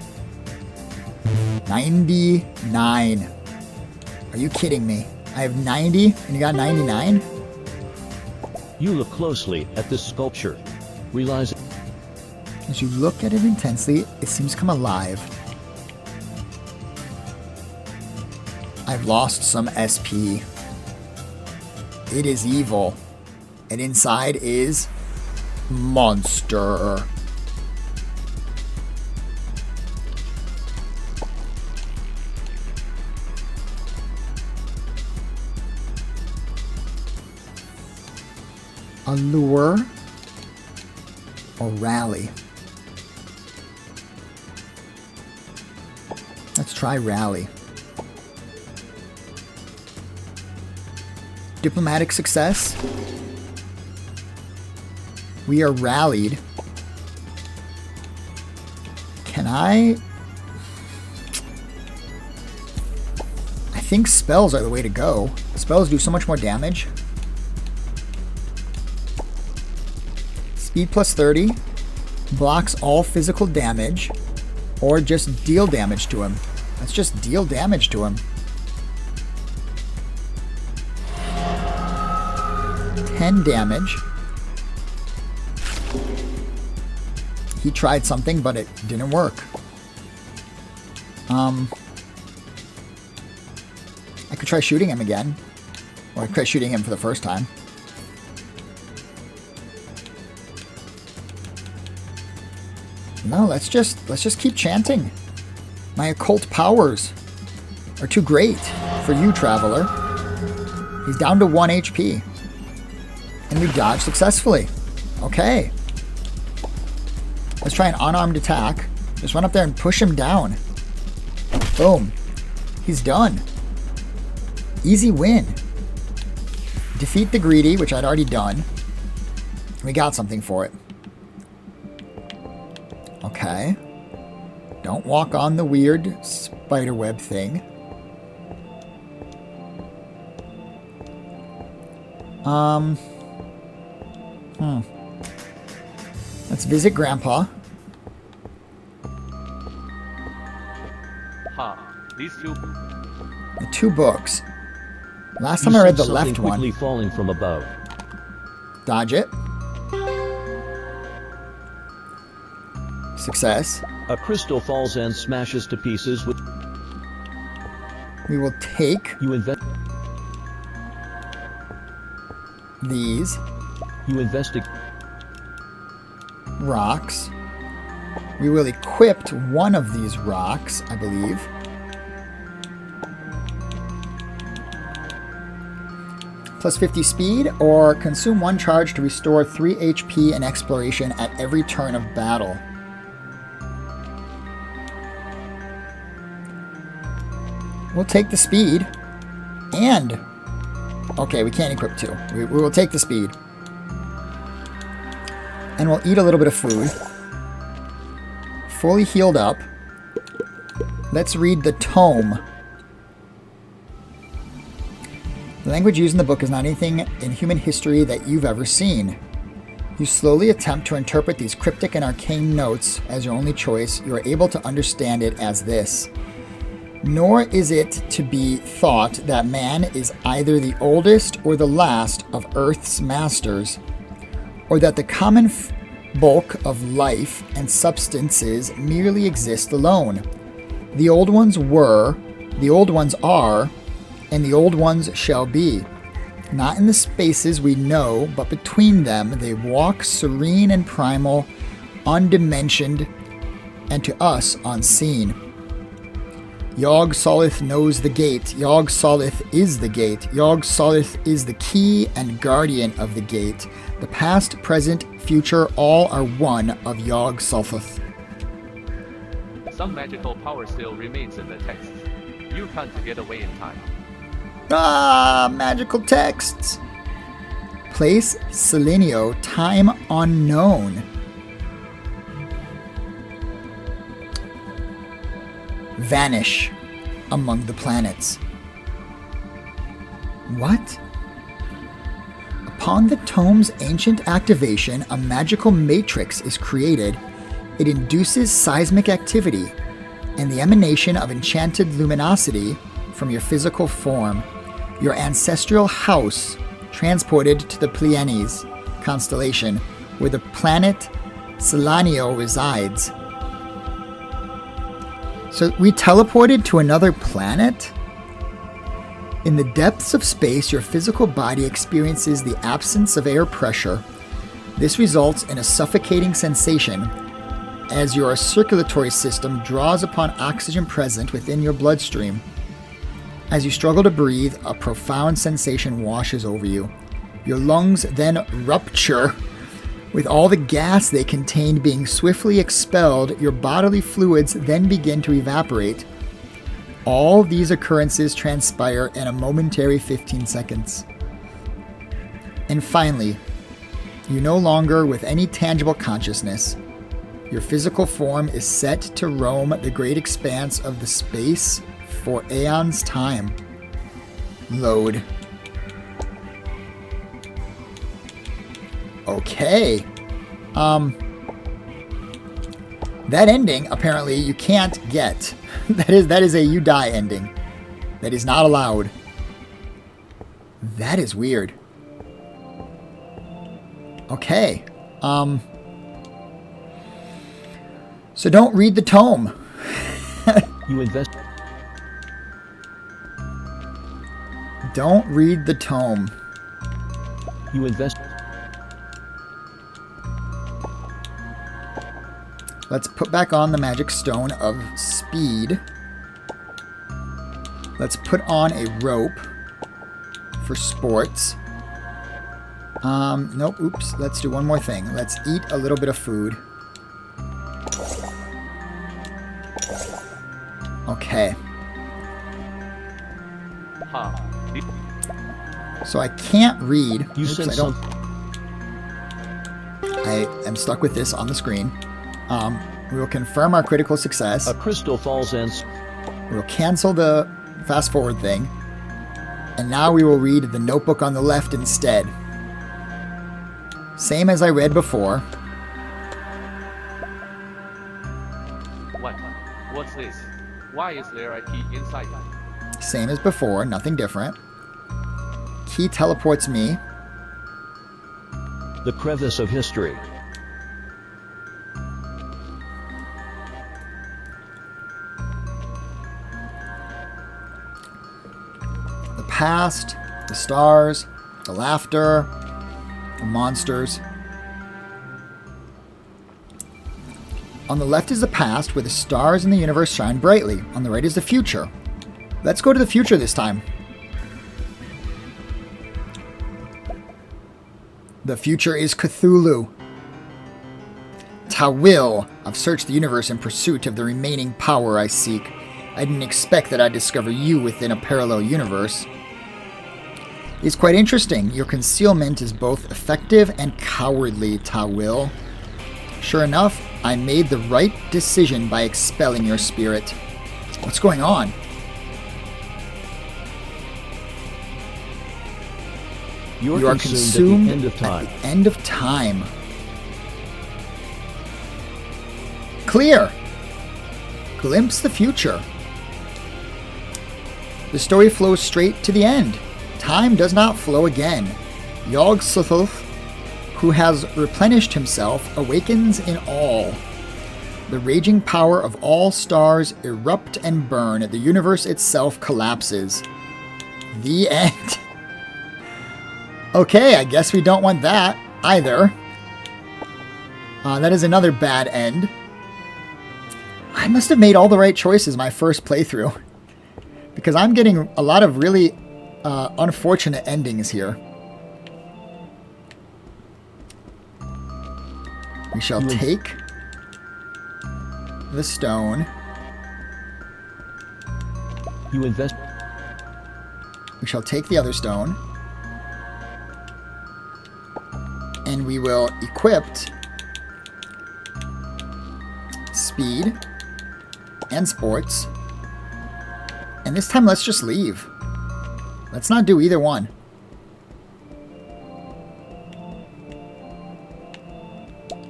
99. Are you kidding me? I have 90 and you got 99? You look closely at this sculpture. Realize... As you look at it intensely, it seems to come alive. I've lost some SP. It is evil. And inside is... monster. Allure or rally. Let's try rally. Diplomatic success. We are rallied. Can I think spells are the way to go. Spells do so much more damage. Speed plus 30 blocks all physical damage or just deal damage to him. Let's just deal damage to him. 10 damage. He tried something, but it didn't work. I could try shooting him again. Or quit shooting him for the first time. No, let's just keep chanting. My occult powers are too great for you, traveler. He's down to 1 HP. And we dodged successfully. Okay. Let's try an unarmed attack. Just run up there and push him down. Boom. He's done. Easy win. Defeat the greedy, which I'd already done. We got something for it. Okay. Don't walk on the weird spiderweb thing. Let's visit Grandpa. Huh. These two. The 2 books. Last time You I read see the left something one. quickly falling from above. Dodge it. Success. A crystal falls and smashes to pieces with We will take you invest. these You investigate. rocks. We will equip one of these rocks, I believe. Plus 50 speed, or consume 1 charge to restore 3 HP and exploration at every turn of battle. We'll take the speed. And... okay, we can't equip 2. We will take the speed. And we'll eat a little bit of food. Fully healed up. Let's read the tome. The language used in the book is not anything in human history that you've ever seen. You slowly attempt to interpret these cryptic and arcane notes as your only choice. You are able to understand it as this. Nor is it to be thought that man is either the oldest or the last of Earth's masters, or that the common bulk of life and substances merely exist alone. The old ones were, the old ones are, and the old ones shall be. Not in the spaces we know, but between them they walk serene and primal, undimensioned, and to us unseen. Yog Sothoth knows the gate. Yog Sothoth is the gate. Yog Sothoth is the key and guardian of the gate. The past, present, future, all are one of Yog Sothoth. Some magical power still remains in the text. You can't get away in time. Ah, magical texts. Place Selenio, time unknown. Vanish among the planets. What? Upon the tome's ancient activation, a magical matrix is created. It induces seismic activity and the emanation of enchanted luminosity from your physical form. Your ancestral house transported to the Pleiades constellation, where the planet Selanio resides. So we teleported to another planet? In the depths of space, your physical body experiences the absence of air pressure. This results in a suffocating sensation as your circulatory system draws upon oxygen present within your bloodstream. As you struggle to breathe, a profound sensation washes over you. Your lungs then rupture, with all the gas they contained being swiftly expelled. Your bodily fluids then begin to evaporate. All these occurrences transpire in a momentary 15 seconds. And finally, you no longer with any tangible consciousness. Your physical form is set to roam the great expanse of the space for aeons time. Load. Okay. That ending, apparently, you can't get. That is a you die ending. That is not allowed. That is weird. Okay. So don't read the tome. You invest. Don't read the tome. You invest. Let's put back on the magic stone of speed. Let's put on a rope for sports. Nope, oops. Let's do one more thing. Let's eat a little bit of food. Okay. Huh. So I can't read. You Oops, said I don't. something. I am stuck with this on the screen. We will confirm our critical success. A crystal falls and We will cancel the fast forward thing. And now we will read the notebook on the left instead. Same as I read before. What? What's this? Why is there a key inside it? Same as before, nothing different. Key teleports me. the crevice of history. The past, the stars, the laughter, the monsters. On the left is the past, where the stars in the universe shine brightly. On the right is the future. Let's go to the future this time. The future is Cthulhu. Tawil, I've searched the universe in pursuit of the remaining power I seek. I didn't expect that I'd discover you within a parallel universe. It's quite interesting. Your concealment is both effective and cowardly, Tawil. Sure enough, I made the right decision by expelling your spirit. What's going on? You are consumed at the end of time. At the end of time. Clear. Glimpse the future. The story flows straight to the end. Time does not flow again. Yog-Sothoth, who has replenished himself, awakens in all. The raging power of all stars erupt and burn. The universe itself collapses. The end. Okay, I guess we don't want that either. That is another bad end. I must have made all the right choices my first playthrough, because I'm getting a lot of really unfortunate endings here. We shall take the stone. You invest. We shall take the other stone. And we will equip speed and sports. And this time, let's just leave. Let's not do either one.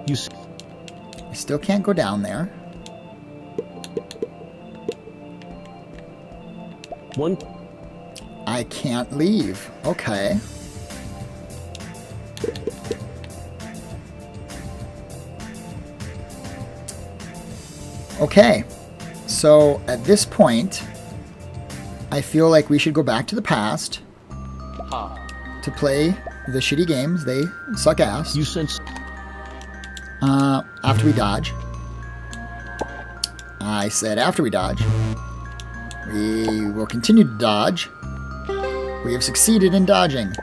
I still can't go down there. One. I can't leave. Okay. Okay, so at this point, I feel like we should go back to the past to play the shitty games. They suck ass. You sense. After we dodge. I said after we dodge. We will continue to dodge. We have succeeded in dodging.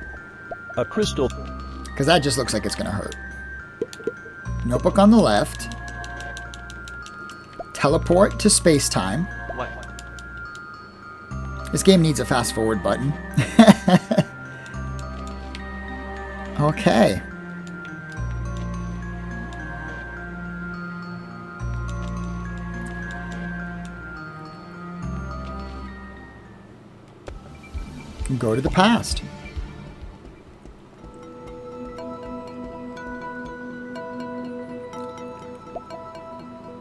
A crystal. Because that just looks like it's going to hurt. Notebook on the left. Teleport to space-time. What? This game needs a fast-forward button. Okay. Go to the past.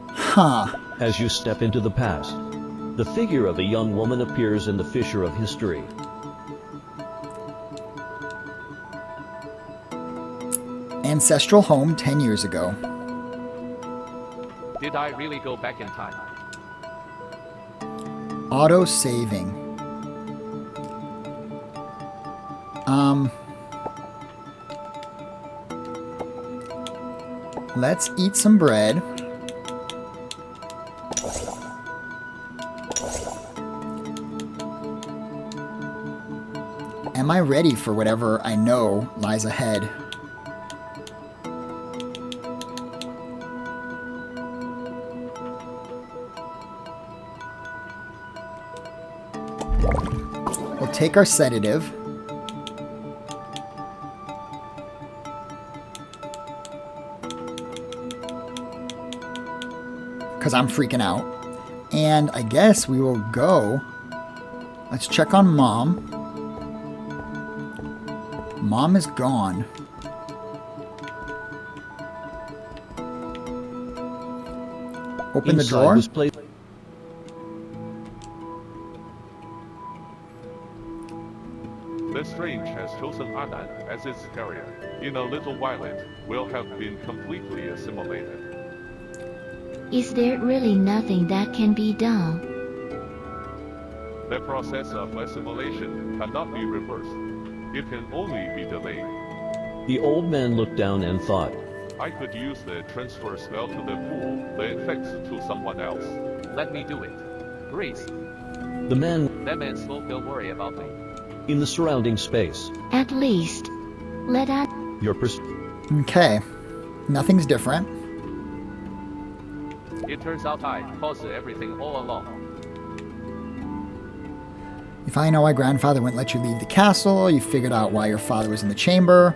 Huh. As you step into the past, the figure of a young woman appears in the fissure of history. Ancestral home 10 years ago. Did I really go back in time? Auto saving. Let's eat some bread. Am I ready for whatever I know lies ahead? We'll take our sedative. Because I'm freaking out. And I guess we will go. Let's check on Mom. Mom is gone. Open the Inside drawer. was placed The Strange has chosen Anan as its carrier. In a little while it will have been completely assimilated. Is there really nothing that can be done? The process of assimilation cannot be reversed. It can only be delayed. The old man looked down and thought. I could use the transfer spell to the pool the effects to someone else. Let me do it. Grace, The man that man smoke, don't worry about me. in the surrounding space. At least, let us. Your Okay. Nothing's different. It turns out I caused everything all along. You finally know why grandfather wouldn't let you leave the castle. You figured out why your father was in the chamber.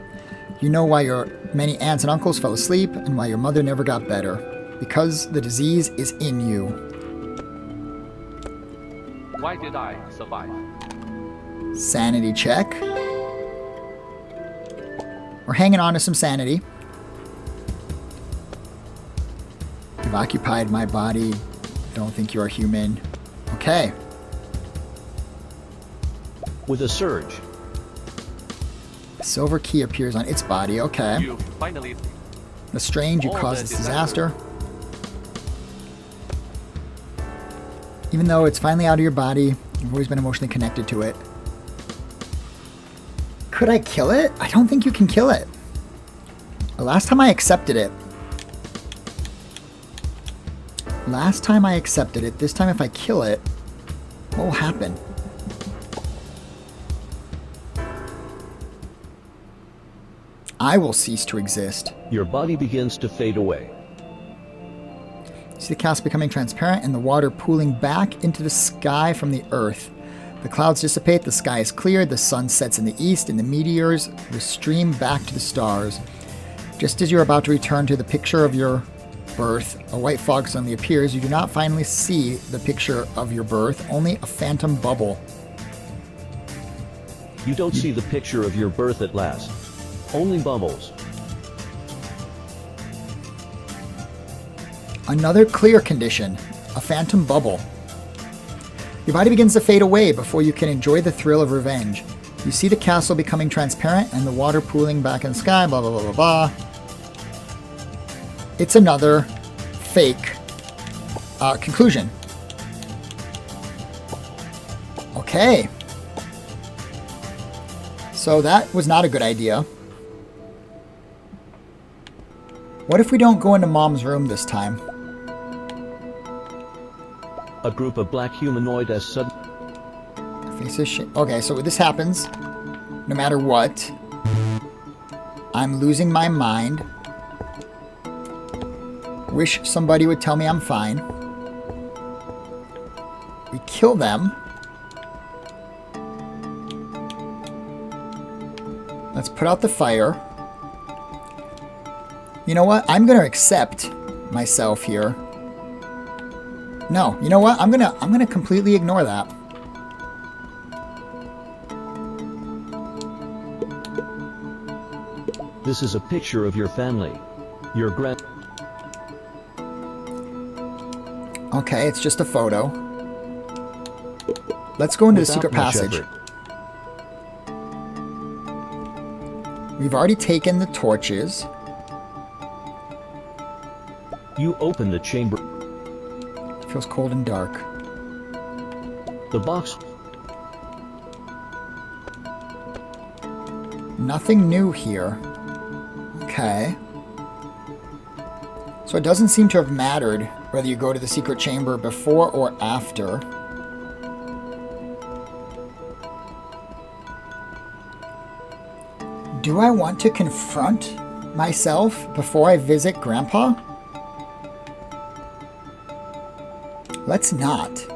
You know why your many aunts and uncles fell asleep and why your mother never got better. Because the disease is in you. Why did I survive? Sanity check. We're hanging on to some sanity. You've occupied my body. Don't think you're human. Okay. With a surge, The silver key appears on its body. Okay. You finally. The strange, you Oh, caused the this disaster. Even though it's finally out of your body, you've always been emotionally connected to it. Could I kill it? I don't think you can kill it. The last time I accepted it. Last time I accepted it. This time if I kill it, what will happen? I will cease to exist. your body begins to fade away. See the cast becoming transparent and the water pooling back into the sky from the earth. The clouds dissipate, the sky is clear, the sun sets in the east, and the meteors stream back to the stars. Just as you're about to return to the picture of your birth, a white fog suddenly appears. You do not finally see the picture of your birth, only a phantom bubble. You don't see the picture of your birth at last. Only bubbles. Another clear condition, a phantom bubble. Your body begins to fade away before you can enjoy the thrill of revenge. You see the castle becoming transparent and the water pooling back in the sky, blah, blah, blah, blah, blah. It's another fake conclusion. Okay. So that was not a good idea. What if we don't go into Mom's room this time? A group of black humanoid as sudden. Okay, so this happens no matter what. I'm losing my mind. Wish somebody would tell me I'm fine. We kill them. Let's put out the fire. You know what? I'm gonna accept myself here. No, you know what? I'm gonna completely ignore that. This is a picture of your family. Your grand. Okay, it's just a photo. Let's go into the secret Without much passage. effort. We've already taken the torches. You open the chamber. It feels cold and dark. The box. Nothing new here. Okay. So it doesn't seem to have mattered whether you go to the secret chamber before or after. Do I want to confront myself before I visit Grandpa? Let's not.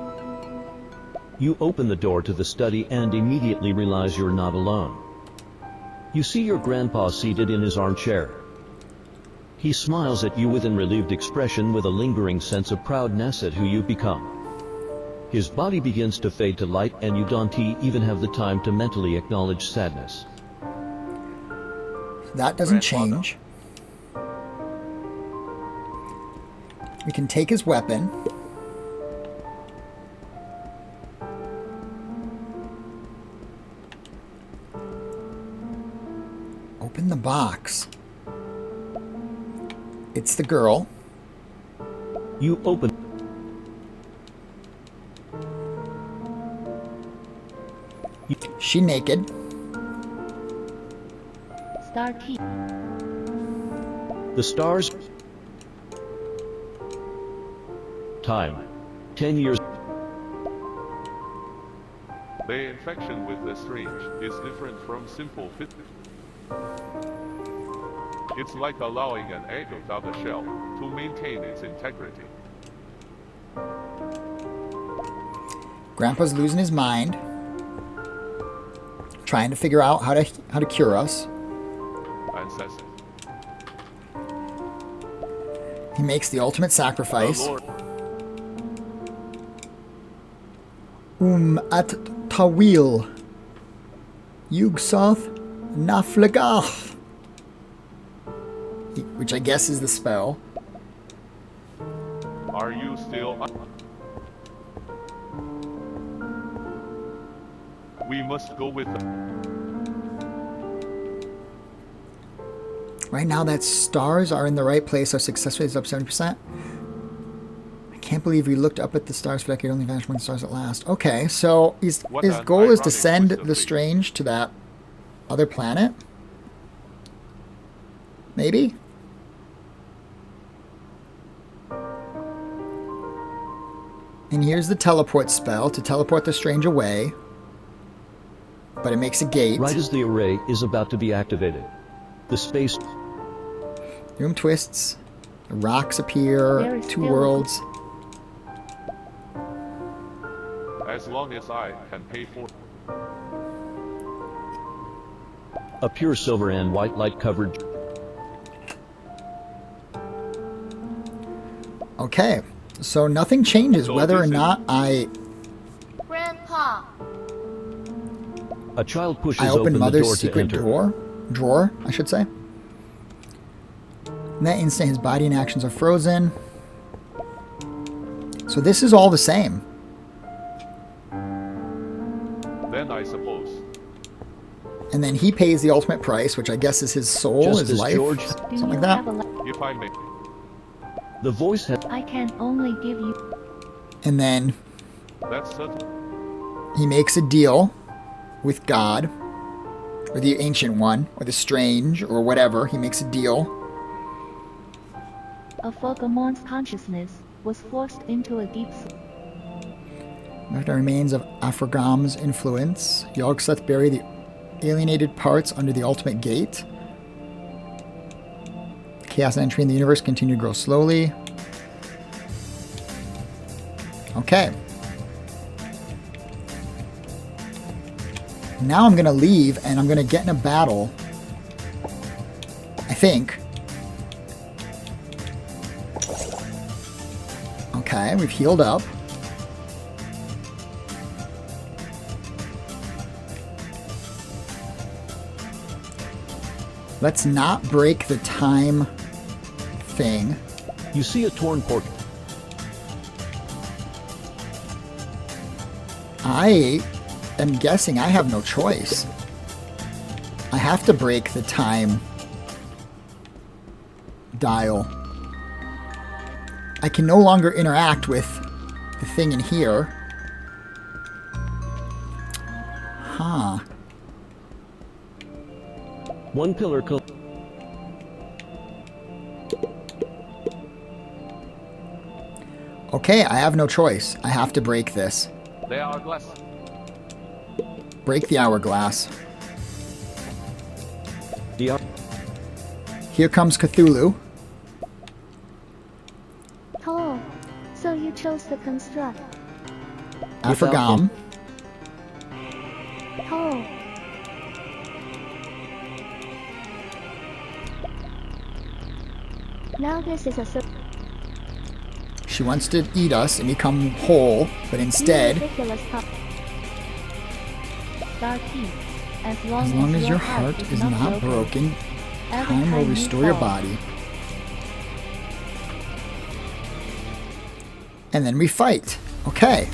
You open the door to the study and immediately realize you're not alone. You see your grandpa seated in his armchair. He smiles at you with an relieved expression with a lingering sense of proudness at who you've become. His body begins to fade to light and you don't even have the time to mentally acknowledge sadness. That doesn't change. We can take his weapon. Open the box. It's the girl. You open. She naked. Star key. The stars. Time. 10 years. The infection with the strange is different from simple fit. It's like allowing an egg without a shell to maintain its integrity. Grandpa's losing his mind, trying to figure out how to cure us. Ancestor. He makes the ultimate sacrifice. At Tawil Yugsoth Naflagath, which I guess is the spell. Are you still? We must go with them. Right now, that stars are in the right place. Our success rate is up 70%. I can't believe we looked up at the stars for that. It only vanished when the stars at last. Okay, so his goal is to send the strange to that other planet? Maybe? And here's the teleport spell to teleport the strange away. But it makes a gate. Right as the array is about to be activated. The space... Room twists. The rocks appear. Two worlds. As long as I can pay for. A pure silver and white light covered. Okay. So nothing changes whether or not I A child pushes open open the Mother's door to secret enter. drawer, I should say. In that instant, his body and actions are frozen. So this is all the same. Then I suppose. And then he pays the ultimate price, which I guess is his soul, Just his as life, George- something like that. If I may. The voice has... I can only give you. And then That's certain. he makes a deal with God, or the Ancient One, or the Strange, or whatever. He makes a deal. A Fogamon's consciousness was forced into a deep sleep. After the remains of Afragam's influence, Yog-Sothoth bury the alienated parts under the ultimate gate. Chaos and entry in the universe continue to grow slowly. Okay. Now I'm going to leave and I'm going to get in a battle. I think. Okay, we've healed up. Let's not break the time thing. You see a torn portrait. I am guessing I have no choice. I have to break the time dial. I can no longer interact with the thing in here. Huh. One pillar Okay, I have no choice. I have to break this. They are glass. Break the hourglass. The Here comes Cthulhu. Oh, so you chose the construct. Afragam. Oh, now this is a She wants to eat us and become whole, but instead, ridiculous pup. Star key. As as long as your heart is not broken, time will restore your body. And then we fight. Okay.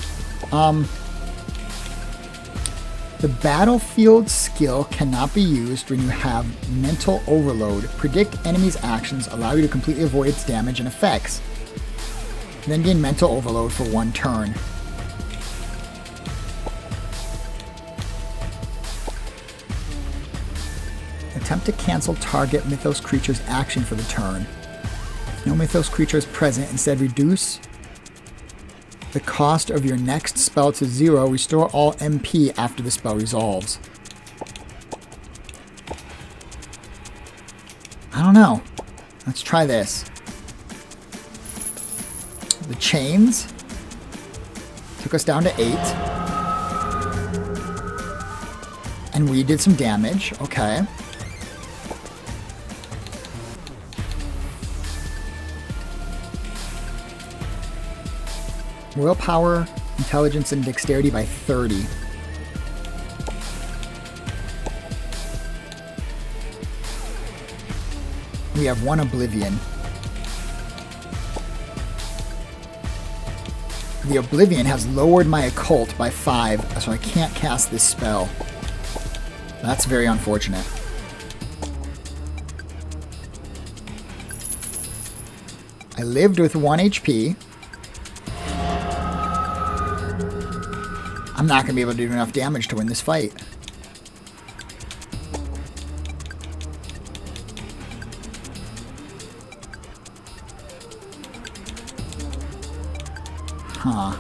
The battlefield skill cannot be used when you have mental overload. Predict enemies' actions, allow you to completely avoid its damage and effects. Then gain mental overload for 1 turn. Attempt to cancel target Mythos creature's action for the turn. No Mythos creature is present. Instead, reduce the cost of your next spell to 0. Restore all MP after the spell resolves. I don't know. Let's try this. The chains took us down to 8. And we did some damage. Okay. Willpower, intelligence, and dexterity by 30. We have 1 oblivion. The oblivion has lowered my occult by 5, so I can't cast this spell. That's very unfortunate. I lived with 1 HP. I'm not going to be able to do enough damage to win this fight. Huh.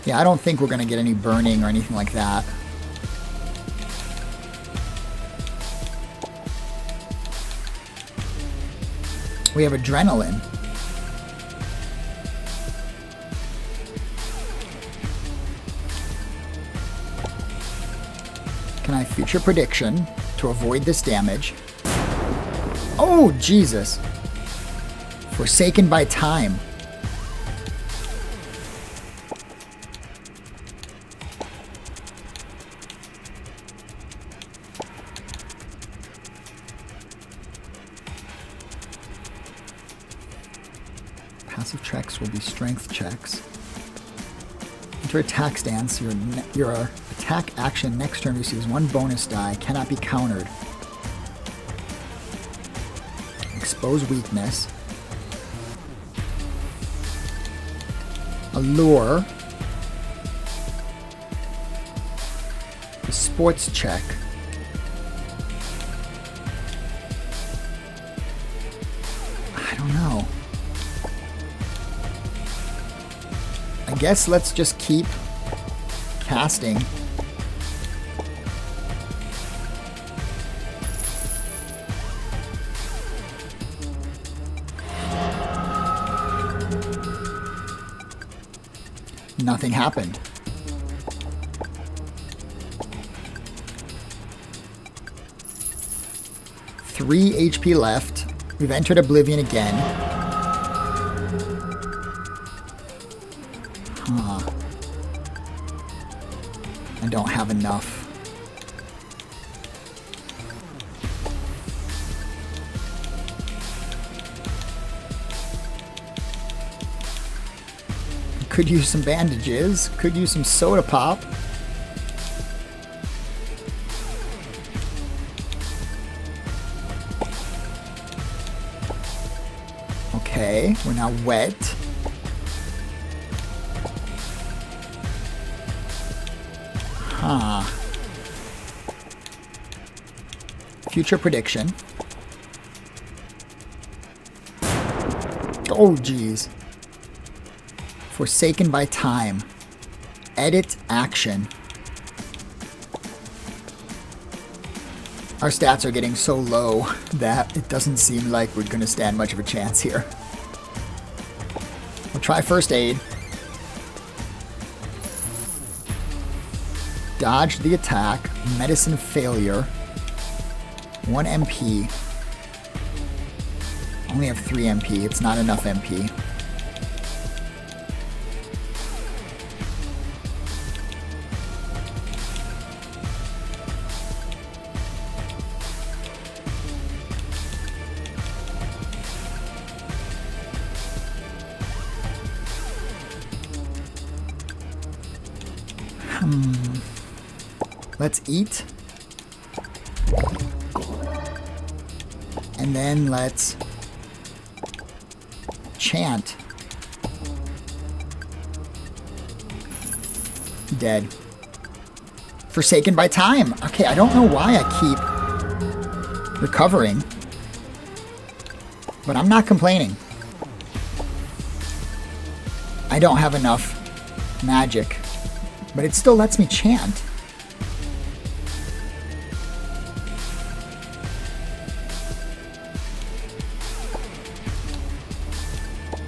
Yeah, I don't think we're going to get any burning or anything like that. We have adrenaline. Can I future prediction to avoid this damage? Oh, Jesus. Forsaken by time. Passive checks will be strength checks. Enter attack stance. Your attack action next turn receives 1 bonus die. Cannot be countered. Expose weakness. Allure. The sports check. I don't know. I guess let's just keep casting. Nothing happened. Three HP left. We've entered Oblivion again. Huh. I don't have enough. Could use some bandages. Could use some soda pop. Okay, we're now wet. Huh. Future prediction. Oh, geez. Forsaken by time. Edit action. Our stats are getting so low that it doesn't seem like we're going to stand much of a chance here. We'll try first aid. Dodge the attack. Medicine failure. 1 MP. Only have 3 MP. It's not enough MP. Let's eat. And then let's chant. Dead. Forsaken by time. Okay, I don't know why I keep recovering. But I'm not complaining. I don't have enough magic. But it still lets me chant.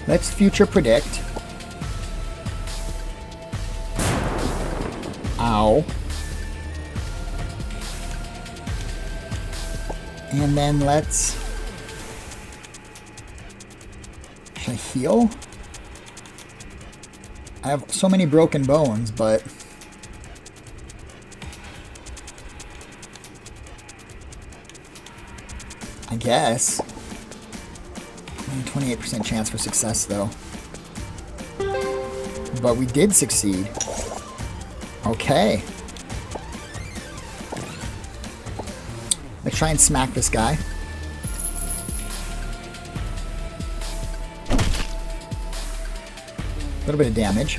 Let's future predict. Ow. And then let's... Should I heal? I have so many broken bones, but... I guess. 28% chance for success, though. But we did succeed. Okay. Let's try and smack this guy. A little bit of damage.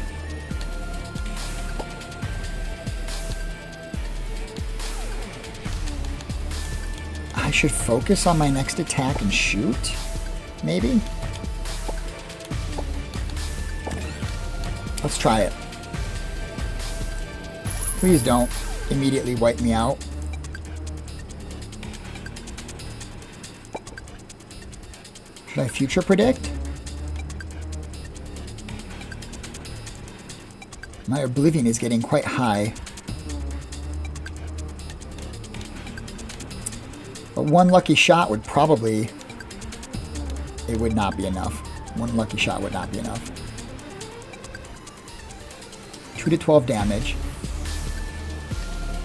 I should focus on my next attack and shoot? Maybe? Let's try it. Please don't immediately wipe me out. Should I future predict? My oblivion is getting quite high. But one lucky shot would probably... It would not be enough. One lucky shot would not be enough. 2 to 12 damage.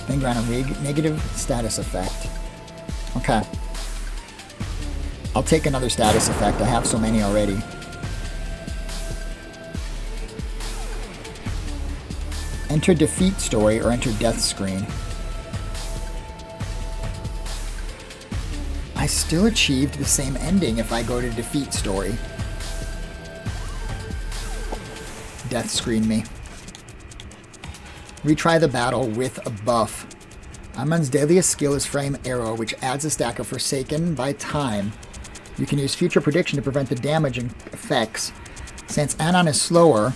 Then grant a negative status effect. Okay. I'll take another status effect. I have so many already. Enter defeat story or enter death screen. I still achieved the same ending if I go to defeat story. Death screen me. Retry the battle with a buff. Amon's deadliest skill is Flame Arrow, which adds a stack of Forsaken by time. You can use future prediction to prevent the damage and effects. Since Anon is slower,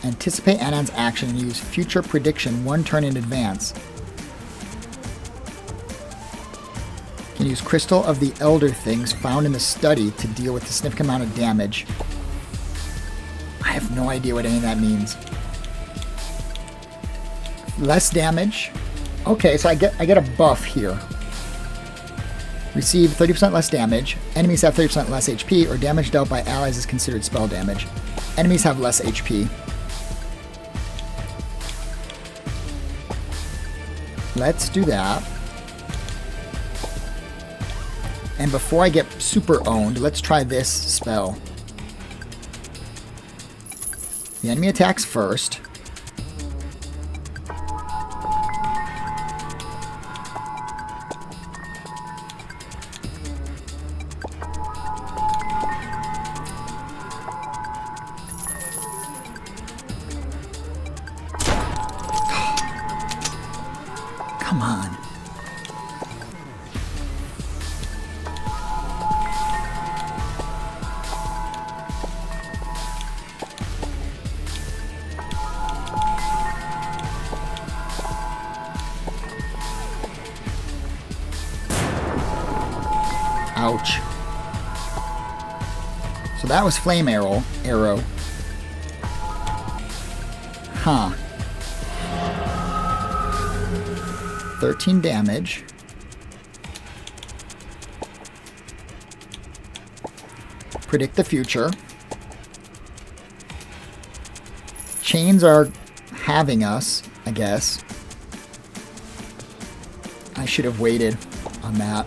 anticipate Anon's action and use future prediction 1 turn in advance. Can use Crystal of the Elder Things found in the study to deal with a significant amount of damage. I have no idea what any of that means. Less damage. Okay, so I get a buff here. Receive 30% less damage. Enemies have 30% less HP, or damage dealt by allies is considered spell damage. Enemies have less HP. Let's do that. And before I get super owned, let's try this spell. The enemy attacks first. Come on. Ouch. So that was flame arrow. Huh. 13 damage. Predict the future. Chains are having us, I guess. I should have waited on that,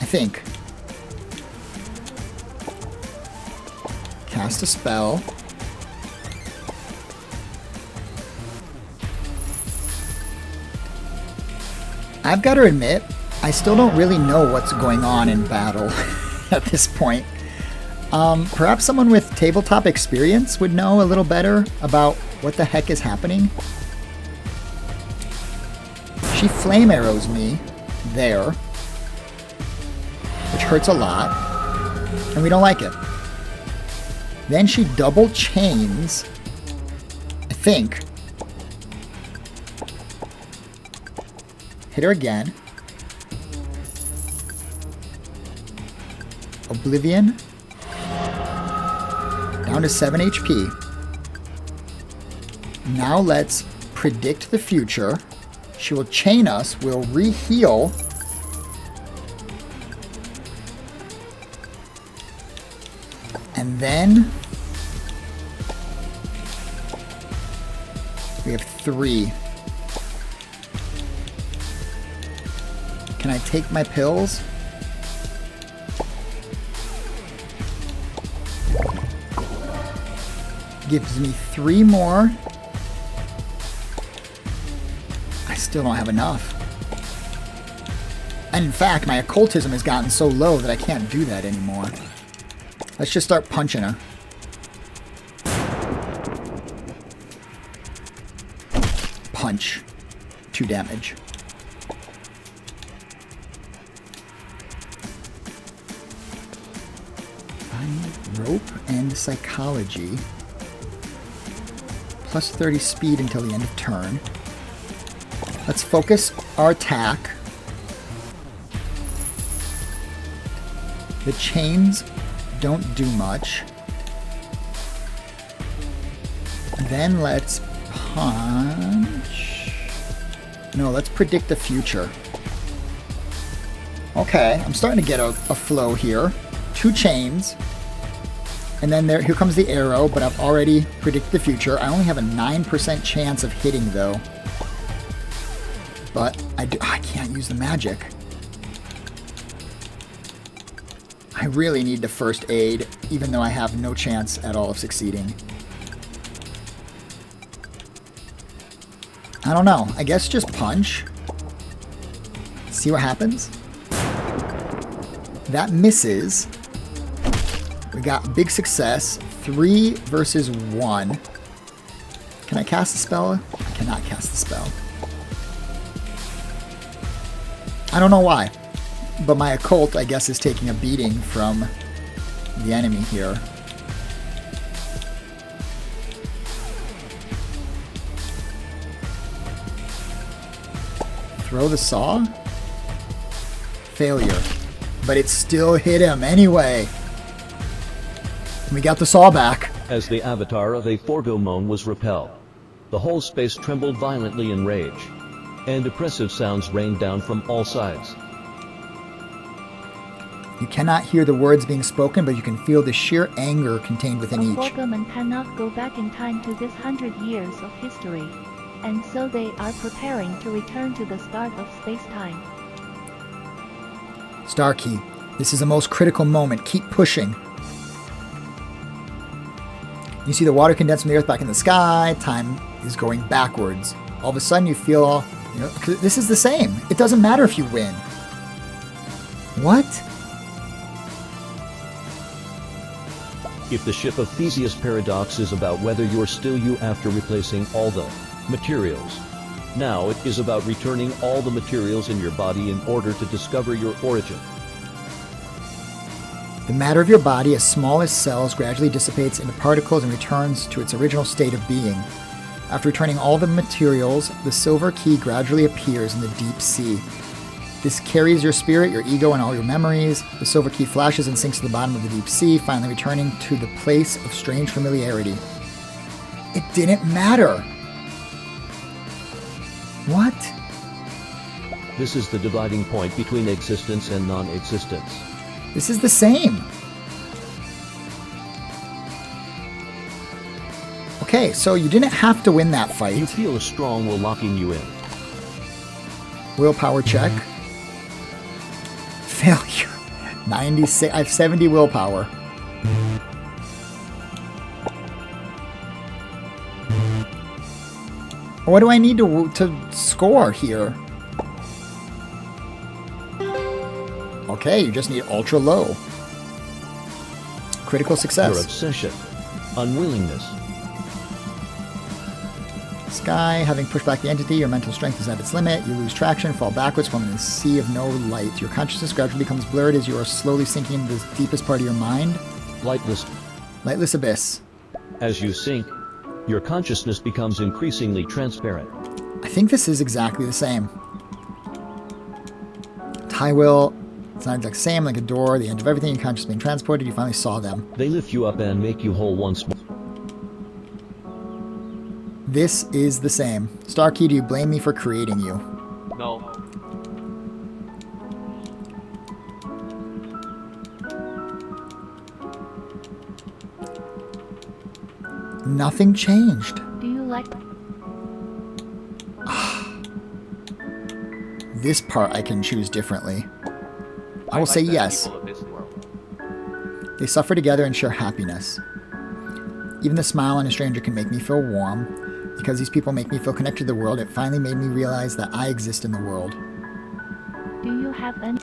I think. Cast a spell. I've got to admit, I still don't really know what's going on in battle at this point. Perhaps someone with tabletop experience would know a little better about what the heck is happening. She flame arrows me there, which hurts a lot, and we don't like it. Then she double chains, I think. Hit her again. Oblivion. Down to 7 HP. Now let's predict the future. She will chain us. We'll re-heal. And then we have 3. Can I take my pills? Gives me 3 more. I still don't have enough. And in fact, my occultism has gotten so low that I can't do that anymore. Let's just start punching her. Punch. 2 damage. Rope and psychology. Plus 30 speed until the end of turn. Let's focus our attack. The chains don't do much. Then let's punch. No, let's predict the future. Okay, I'm starting to get a flow here. 2 chains. And then here comes the arrow, but I've already predicted the future. I only have a 9% chance of hitting, though. But I can't use the magic. I really need the first aid, even though I have no chance at all of succeeding. I don't know. I guess just punch. See what happens. That misses. We got big success. 3 versus 1. Can I cast the spell? I cannot cast the spell. I don't know why. But my occult, I guess, is taking a beating from the enemy here. Throw the saw? Failure. But it still hit him anyway. We got the saw back. As the avatar of a Forgomon was repelled, the whole space trembled violently in rage, and oppressive sounds rained down from all sides. You cannot hear the words being spoken, but you can feel the sheer anger contained within each. Forgomon cannot go back in time to this 100 years of history, and so they are preparing to return to the start of space-time. Starkey, this is the most critical moment. Keep pushing. You see the water condense from the earth back in the sky. Time is going backwards. All of a sudden you feel all, this is the same. It doesn't matter if you win. What? If the ship of Theseus paradox is about whether you're still you after replacing all the materials, now it is about returning all the materials in your body in order to discover your origin. The matter of your body, as small as cells, gradually dissipates into particles and returns to its original state of being. After returning all the materials, the silver key gradually appears in the deep sea. This carries your spirit, your ego, and all your memories. The silver key flashes and sinks to the bottom of the deep sea, finally returning to the place of strange familiarity. It didn't matter. What? This is the dividing point between existence and non-existence. This is the same. Okay, so you didn't have to win that You fight. feel a strong will locking you in. Willpower check. Failure. 96. I have 70 willpower. What do I need to score here? Okay, you just need ultra low. Critical Your success. obsession, unwillingness, Sky, having pushed back the entity, your mental strength is at its limit. You lose traction, fall backwards, forming a sea of no light. Your consciousness gradually becomes blurred as you are slowly sinking into the deepest part of your mind. lightless. Lightless abyss. As you sink, your consciousness becomes increasingly transparent. I think this is exactly the same. Tie will. It's not exactly the same, like a door, the end of everything, your consciousness being transported. You finally saw them. They lift you up and make you whole once more. This is the same. Starkey, do you blame me for creating you? No. Nothing changed. Do you like... This part I can choose differently. I will like say the yes. people of this world. They suffer together and share happiness. Even the smile on a stranger can make me feel warm. Because these people make me feel connected to the world, it finally made me realize that I exist in the world. Do you have any...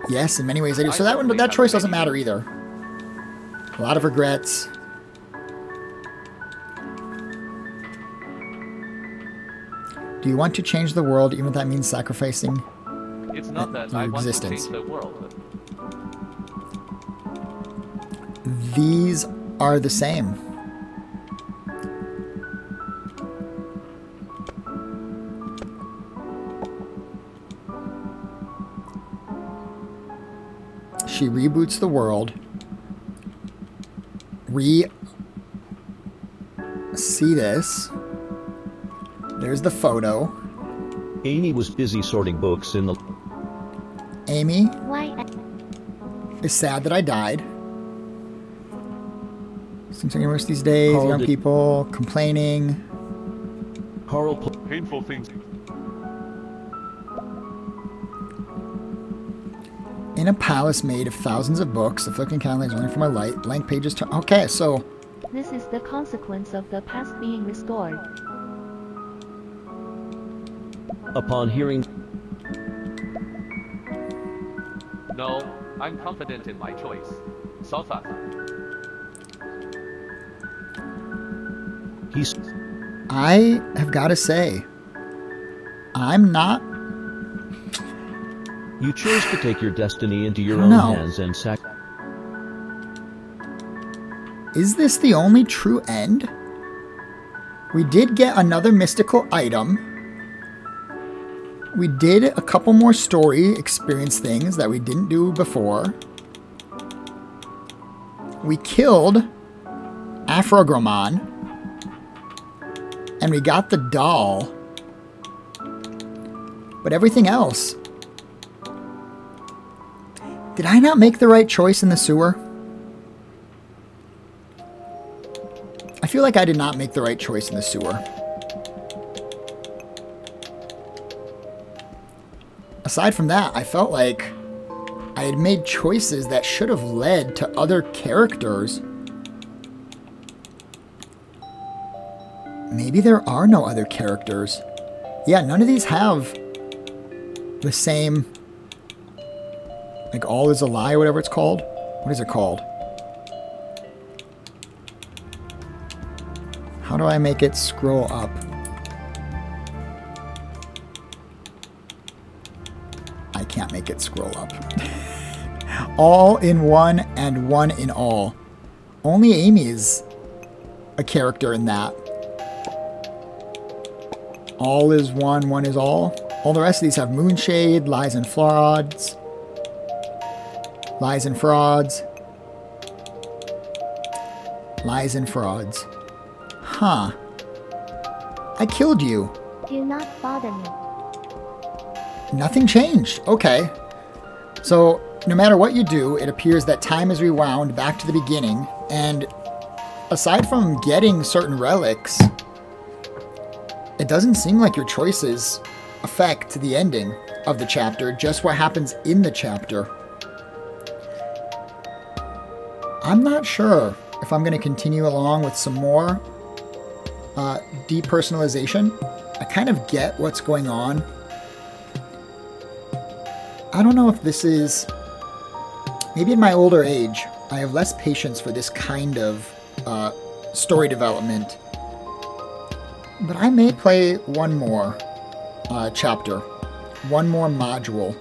Yes, in many ways I do. So that choice doesn't matter either. A lot of regrets. Do you want to change the world, even if that means sacrificing It's not that your I want to existence? change the world. These are the same. She reboots the world. See this. There's the photo. Amy was busy sorting books in the... Amy Why... is sad that I died. Seems like worse these days. Carl Young did- people complaining. Carl Painful things. In a palace made of thousands of books, the flickering candle is only for my light. Blank pages turn. Okay, so This is the consequence of the past being restored. upon hearing... No, I'm confident in my choice. Sofa. He's... I have got to say, I'm not. You chose to take your destiny into your I own know. hands and Is this the only true end? We did get another mystical item. We did a couple more story experience things that we didn't do before. We killed Afrogromon. And we got the doll. But everything else... Did I not make the right choice in the sewer? I feel like I did not make the right choice in the sewer. Aside from that, I felt like I had made choices that should have led to other characters. Maybe there are no other characters. Yeah, none of these have the same... Like, all is a lie, or whatever it's called. What is it called? How do I make it scroll up? I can't make it scroll up. All in one and one in all. Only Amy is a character in that. All is one, one is all. All the rest of these have Moonshade, Lies and Frauds. Lies and Frauds. Lies and Frauds. Huh. I killed you. Do not bother me. Nothing changed. Okay. So, no matter what you do, it appears that time is rewound back to the beginning, and aside from getting certain relics, it doesn't seem like your choices affect the ending of the chapter, just what happens in the chapter. I'm not sure if I'm going to continue along with some more depersonalization. I kind of get what's going on. I don't know if this is... Maybe in my older age, I have less patience for this kind of story development. But I may play one more chapter. One more module.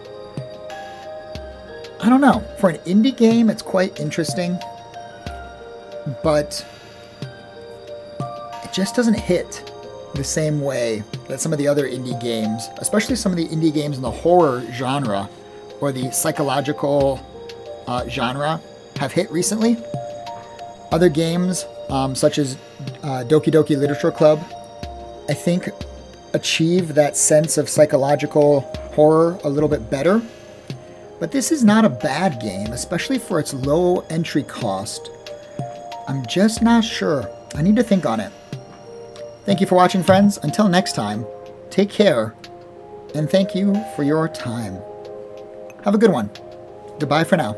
I don't know. For an indie game, it's quite interesting. But it just doesn't hit the same way that some of the other indie games, especially some of the indie games in the horror genre or the psychological genre, have hit recently. Other games, such as Doki Doki Literature Club, I think achieve that sense of psychological horror a little bit better. But this is not a bad game, especially for its low entry cost. I'm just not sure. I need to think on it. Thank you for watching, friends. Until next time, take care, and thank you for your time. Have a good one. Goodbye for now.